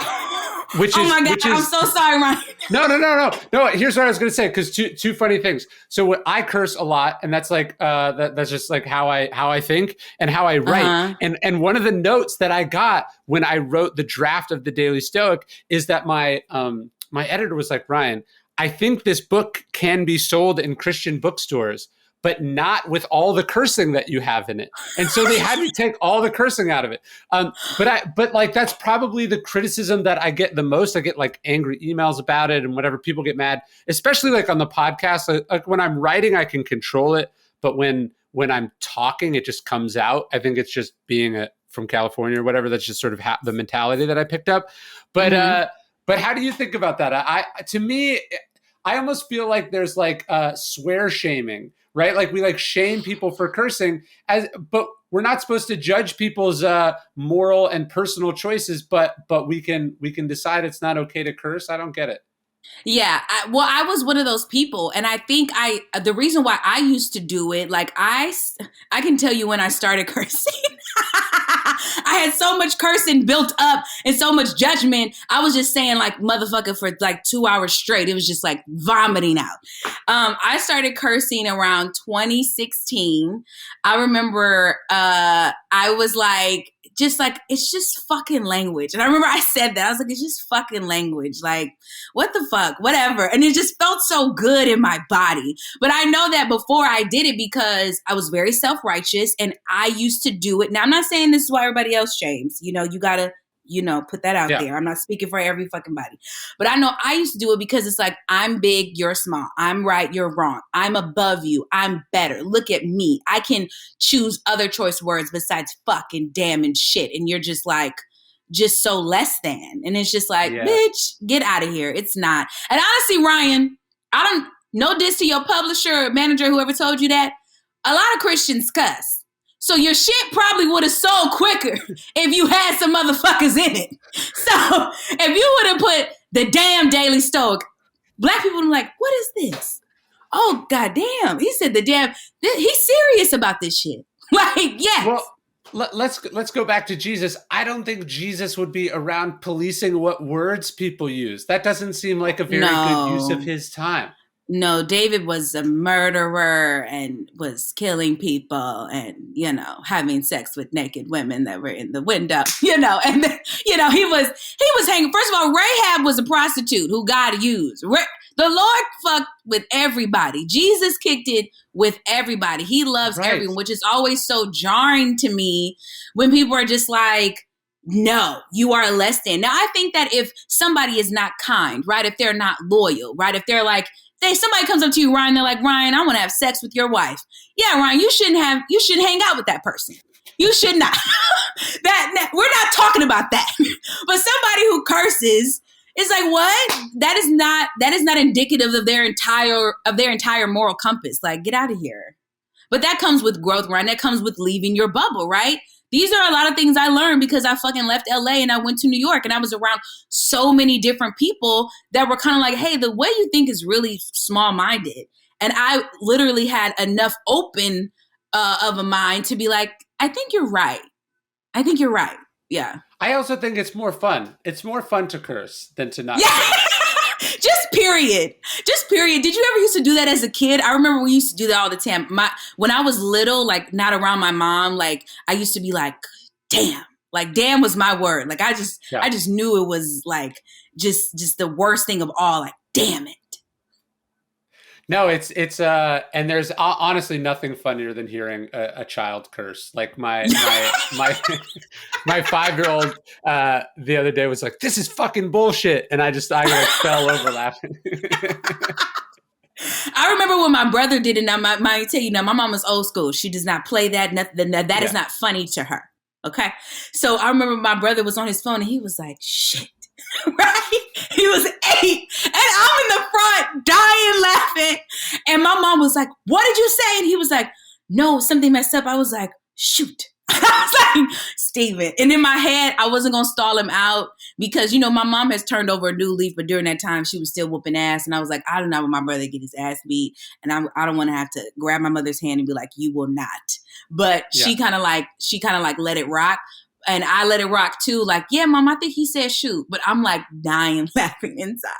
I'm so sorry, Ryan. No. Here's what I was going to say, because two funny things. So I curse a lot, and that's like that's just like how I think and how I write. Uh-huh. And one of the notes that I got when I wrote the draft of the Daily Stoic is that my editor was like, Ryan, I think this book can be sold in Christian bookstores, but not with all the cursing that you have in it. And so they had to take all the cursing out of it. But like, that's probably the criticism that I get the most. I get like angry emails about it and whatever. People get mad, especially like on the podcast. Like when I'm writing, I can control it. But when I'm talking, it just comes out. I think it's just being from California or whatever. That's just sort of the mentality that I picked up. But, but how do you think about that? To me, I almost feel like there's like swear shaming, right? Like we like shame people for cursing, but we're not supposed to judge people's moral and personal choices. But we can decide it's not okay to curse. I don't get it. Yeah, I was one of those people, and I think the reason why I used to do it, like I can tell you when I started cursing. I had so much cursing built up and so much judgment. I was just saying like motherfucker for like 2 hours straight. It was just like vomiting out. I started cursing around 2016. I remember I was like, it's just fucking language. And I remember I said that. I was like, it's just fucking language. Like, what the fuck? Whatever. And it just felt so good in my body. But I know that before I did it because I was very self-righteous and I used to do it. Now, I'm not saying this is why everybody else shames. You gotta, put that out there. I'm not speaking for every fucking body. But I know I used to do it because it's like, I'm big, you're small. I'm right, you're wrong. I'm above you. I'm better. Look at me. I can choose other choice words besides fuck and damn and shit. And you're just like, just so less than. And it's just like, bitch, get out of here. It's not. And honestly, Ryan, no diss to your publisher or manager, whoever told you that. A lot of Christians cuss. So your shit probably would have sold quicker if you had some motherfuckers in it. So if you would have put the damn Daily Stoic, black people would be like, what is this? Oh, goddamn. He said he's serious about this shit. Like, yes. Well, let's go back to Jesus. I don't think Jesus would be around policing what words people use. That doesn't seem like a very good use of his time. No, David was a murderer and was killing people and, having sex with naked women that were in the window, and then, he was hanging. First of all, Rahab was a prostitute who God used. The Lord fucked with everybody. Jesus kicked it with everybody. He loves everyone, which is always so jarring to me when people are just like, no, you are less than. Now, I think that if somebody is not kind, right? If they're not loyal, right? If they're like, somebody comes up to you, Ryan, they're like, Ryan, I want to have sex with your wife. Yeah, Ryan, you shouldn't hang out with that person. You should not. We're not talking about that. But somebody who curses is like, what? That is not indicative of their entire moral compass. Like, get out of here. But that comes with growth, Ryan. That comes with leaving your bubble, right? These are a lot of things I learned because I fucking left LA and I went to New York and I was around so many different people that were kind of like, hey, the way you think is really small-minded. And I literally had enough open of a mind to be like, I think you're right. I think you're right. Yeah. I also think it's more fun. It's more fun to curse than to not Yeah. curse. Just period. Just period. Did you ever used to do that as a kid? I remember we used to do that all the time. When I was little, like not around my mom, like I used to be like, damn. Like damn was my word. Like I just knew it was like just the worst thing of all. Like damn it. No, it's and there's honestly nothing funnier than hearing a child curse. Like my 5-year-old the other day was like, "This is fucking bullshit," and I like fell over laughing. I remember when my brother did it. Now, I tell you, now my mom is old school. She does not play that. Nothing. That is not funny to her. Okay, so I remember my brother was on his phone and he was like, "Shit." Right? He was 8 and I'm in the front dying laughing. And my mom was like, what did you say? And he was like, no, something messed up. I was like, shoot. I was like, Steven. And in my head, I wasn't going to stall him out because, you know, my mom has turned over a new leaf, but during that time she was still whooping ass. And I was like, I do not want my brother to get his ass beat. And I don't want to have to grab my mother's hand and be like, you will not. But she kind of like let it rock. And I let it rock too. Like, yeah, mom, I think he said shoot. But I'm like dying laughing inside.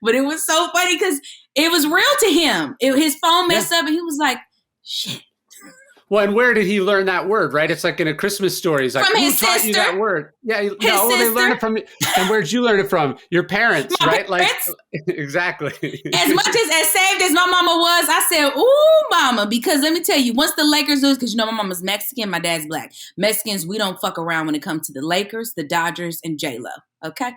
But it was so funny because it was real to him. His phone messed up and he was like, shit. Well, and where did he learn that word, right? It's like in A Christmas Story. He's like, who taught you that word? Yeah, no, they learned it from, and where'd you learn it from? Your parents, right? Parents? Like, exactly. As much as saved as my mama was, I said, ooh, mama, because let me tell you, once the Lakers lose, because you know my mama's Mexican, my dad's black. Mexicans, we don't fuck around when it comes to the Lakers, the Dodgers, and J-Lo, okay?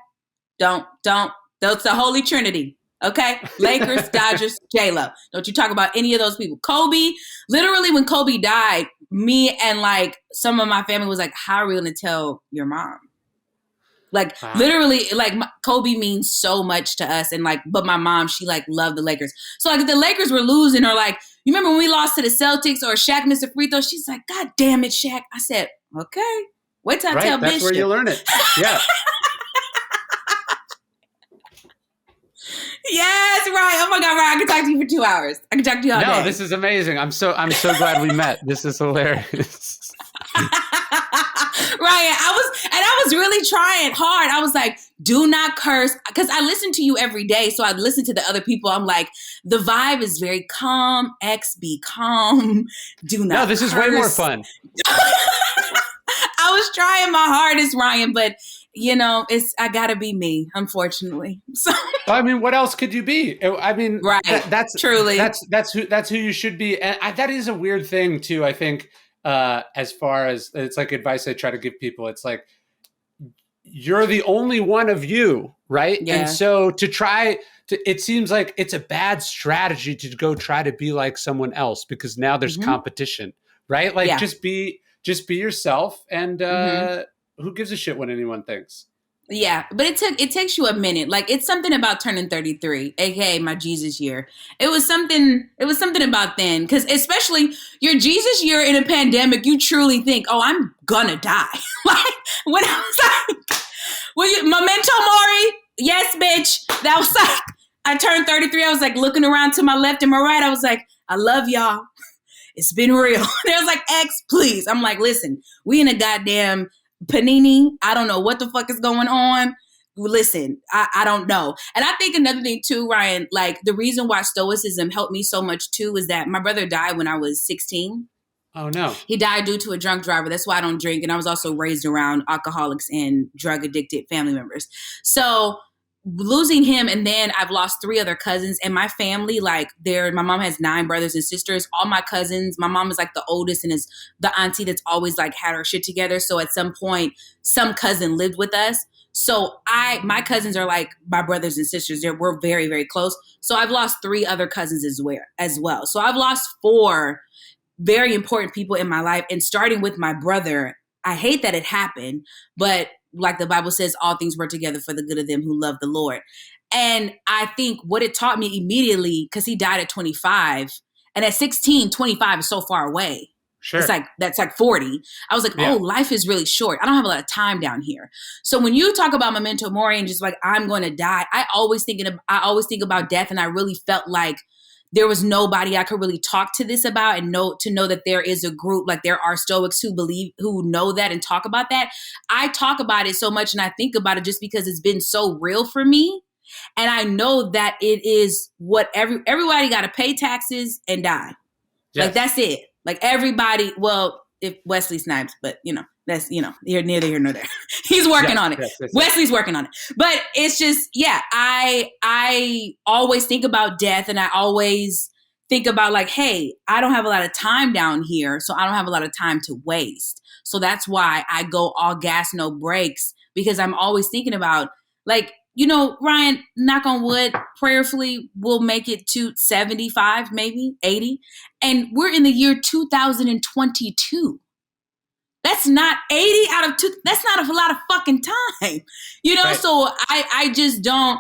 Don't. That's the Holy Trinity. Okay, Lakers, Dodgers, J-Lo. Don't you talk about any of those people. Kobe, literally when Kobe died, me and like some of my family was like, how are we going to tell your mom? Like literally, like Kobe means so much to us. And like, but my mom, she like loved the Lakers. So like if the Lakers were losing or like, you remember when we lost to the Celtics or Shaq missed a free throw? She's like, God damn it, Shaq. I said, okay, wait till I tell Bishop. That's where you learn it. Yeah. Yes, right. Oh my God, right. I can talk to you for 2 hours. I can talk to you all day. No, this is amazing. I'm so glad we met. This is hilarious. Right. I was really trying hard. I was like, do not curse. Because I listen to you every day. So I listen to the other people. I'm like, the vibe is very calm. X, be calm. Do not No, this curse. Is way more fun. I was trying my hardest, Ryan, but you know, I gotta be me, unfortunately. So, I mean, what else could you be? I mean, right? That's truly that's who you should be, and that is a weird thing too. I think as far as it's like advice I try to give people, it's like you're the only one of you, right? Yeah. And so it seems like it's a bad strategy to go try to be like someone else because now there's competition, right? Like just be yourself and. Who gives a shit what anyone thinks? Yeah, but it takes you a minute. Like it's something about turning 33, aka my Jesus year. It was something about then, because especially your Jesus year in a pandemic, you truly think, oh, I'm gonna die. Like when I was like, memento mori? Yes, bitch. That was like I turned 33. I was like looking around to my left and my right. I was like, I love y'all. It's been real. They was like, X, please. I'm like, listen, we in a goddamn Panini. I don't know what the fuck is going on. Listen, I don't know. And I think another thing too, Ryan, like the reason why Stoicism helped me so much too is that my brother died when I was 16. Oh no. He died due to a drunk driver. That's why I don't drink. And I was also raised around alcoholics and drug addicted family members. So losing him, and then I've lost 3 other cousins, and my family, like my mom has 9 brothers and sisters. All my cousins, my mom is like the oldest and is the auntie that's always like had her shit together. So at some point, some cousin lived with us. So my cousins are like my brothers and sisters. We're very, very close. So I've lost 3 other cousins as well. So I've lost 4 very important people in my life. And starting with my brother, I hate that it happened, but like the Bible says, all things work together for the good of them who love the Lord. And I think what it taught me immediately, because he died at 25, and at 16, 25 is so far away. Sure. That's like 40. I was like, oh, life is really short. I don't have a lot of time down here. So when you talk about memento mori and just like, I'm going to die, I always think about death. And I really felt like there was nobody I could really talk to this about and know that there is a group, like there are Stoics who know that and talk about that. I talk about it so much and I think about it just because it's been so real for me. And I know that it is what everybody got to pay taxes and die. Yes. Like that's it. Like everybody, well, if Wesley Snipes, but that's, you're neither here nor there. He's working on it. Yes. Wesley's working on it. But it's just, I always think about death, and I always think about like, hey, I don't have a lot of time down here, so I don't have a lot of time to waste. So that's why I go all gas, no brakes, because I'm always thinking about like, Ryan, knock on wood, prayerfully, we'll make it to 75, maybe 80. And we're in the year 2022. That's not 80 out of 2. That's not a lot of fucking time, Right. So I just don't,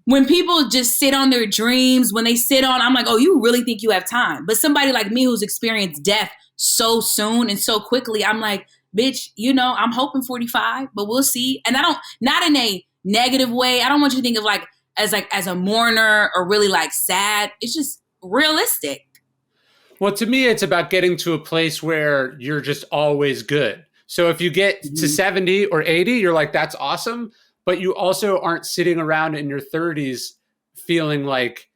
when people just sit on their dreams, when they sit on, I'm like, oh, you really think you have time? But somebody like me who's experienced death so soon and so quickly, I'm like, bitch, I'm hoping 45, but we'll see. And not in a negative way. I don't want you to think of as a mourner or really like sad. It's just realistic. Well, to me, it's about getting to a place where you're just always good. So if you get to 70 or 80, you're like, that's awesome. But you also aren't sitting around in your 30s feeling like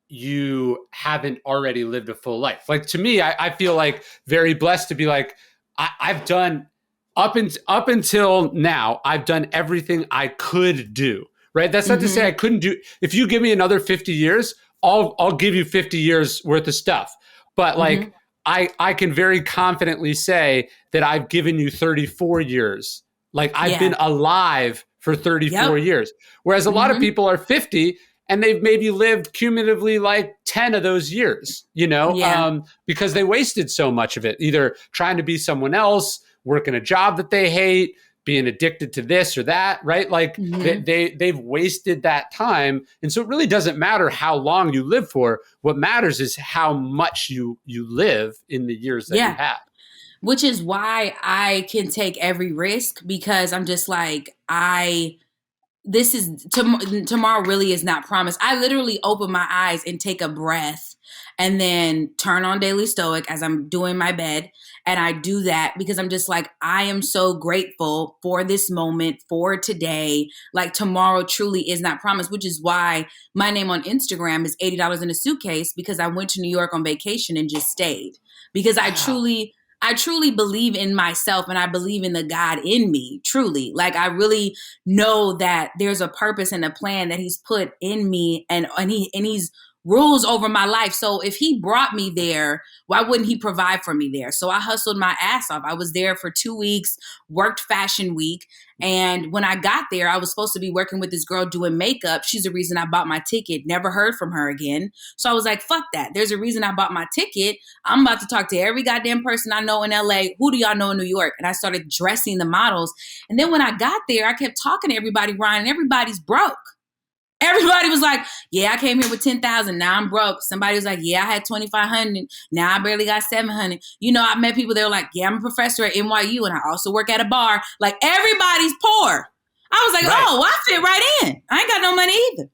you haven't already lived a full life. Like to me, I feel like very blessed to be like, I've done up until now, I've done everything I could do, right? That's not to say I couldn't do. If you give me another 50 years, I'll give you 50 years worth of stuff. But like, I can very confidently say that I've given you 34 years. Like I've been alive for 34 years. Whereas a lot of people are 50 and they've maybe lived cumulatively like 10 of those years, because they wasted so much of it, either trying to be someone else, working a job that they hate, being addicted to this or that, right? Like they've wasted that time. And so it really doesn't matter how long you live for. What matters is how much you live in the years that you have. Which is why I can take every risk, because I'm just like, tomorrow really is not promised. I literally open my eyes and take a breath and then turn on Daily Stoic as I'm doing my bed. And I do that because I'm just like, I am so grateful for this moment, for today. Like tomorrow truly is not promised, which is why my name on Instagram is $80 in a Suitcase, because I went to New York on vacation and just stayed. Because I truly believe in myself, and I believe in the God in me, truly. Like I really know that there's a purpose and a plan that he's put in me, and he's rules over my life. So if he brought me there, why wouldn't he provide for me there? So I hustled my ass off. I was there for 2 weeks, worked Fashion Week. And when I got there, I was supposed to be working with this girl doing makeup. She's the reason I bought my ticket. Never heard from her again. So I was like, fuck that. There's a reason I bought my ticket. I'm about to talk to every goddamn person I know in LA. Who do y'all know in New York? And I started dressing the models. And then when I got there, I kept talking to everybody, Ryan, and everybody's broke. Everybody was like, yeah, I came here with 10,000. Now I'm broke. Somebody was like, yeah, I had 2,500. Now I barely got 700. I met people, they were like, yeah, I'm a professor at NYU and I also work at a bar. Like everybody's poor. I was like, oh, well, I fit right in. I ain't got no money either.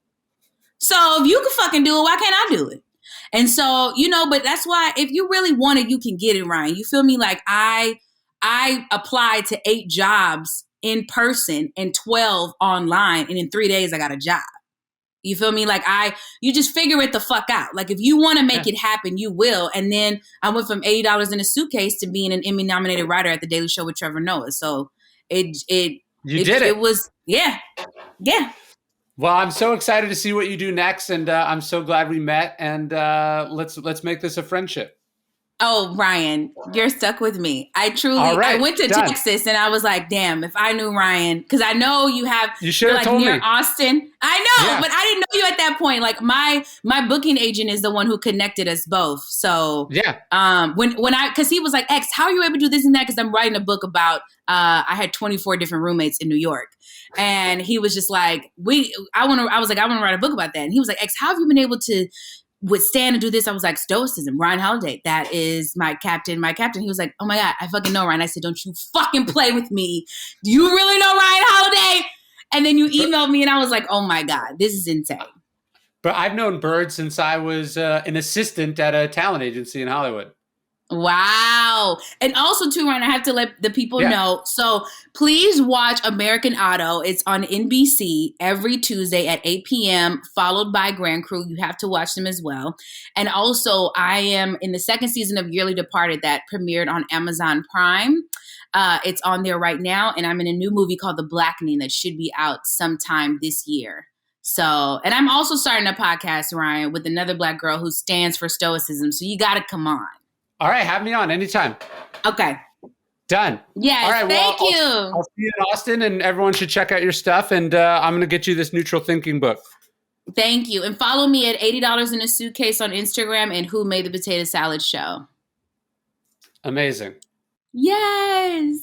So if you can fucking do it, why can't I do it? And so, but that's why if you really want it, you can get it, Ryan. You feel me? Like I applied to 8 jobs in person and 12 online. And in 3 days, I got a job. You feel me? Like you just figure it the fuck out. Like if you want to make it happen, you will. And then I went from $80 in a Suitcase to being an Emmy nominated writer at the Daily Show with Trevor Noah. So it was, yeah. Well, I'm so excited to see what you do next. And I'm so glad we met, and let's make this a friendship. Oh, Ryan, you're stuck with me. I went to Texas and I was like, damn, if I knew Ryan, because I know you should have told near me. Austin. I know, but I didn't know you at that point. Like my booking agent is the one who connected us both. So because he was like, X, how are you able to do this and that? Because I'm writing a book about, I had 24 different roommates in New York. And he was just like, I was like, I want to write a book about that. And he was like, X, how have you been able to withstand and do this? I was like, Stoicism, Ryan Holiday. That is my captain. He was like, oh my God, I fucking know Ryan. I said, don't you fucking play with me. Do you really know Ryan Holiday? And then you emailed me and I was like, oh my God, this is insane. But I've known Bird since I was an assistant at a talent agency in Hollywood. Wow. And also too, Ryan, I have to let the people know. So please watch American Auto. It's on NBC every Tuesday at 8 p.m., followed by Grand Crew. You have to watch them as well. And also, I am in the second season of Yearly Departed that premiered on Amazon Prime. It's on there right now. And I'm in a new movie called The Blackening that should be out sometime this year. So, and I'm also starting a podcast, Ryan, with another Black girl who stands for Stoicism. So you got to come on. All right, have me on anytime. Okay. Done. Yes, all right, thank you. I'll see you in Austin, and everyone should check out your stuff, and I'm going to get you this neutral thinking book. Thank you. And follow me at $80 in a Suitcase on Instagram and Who Made the Potato Salad Show. Amazing. Yes.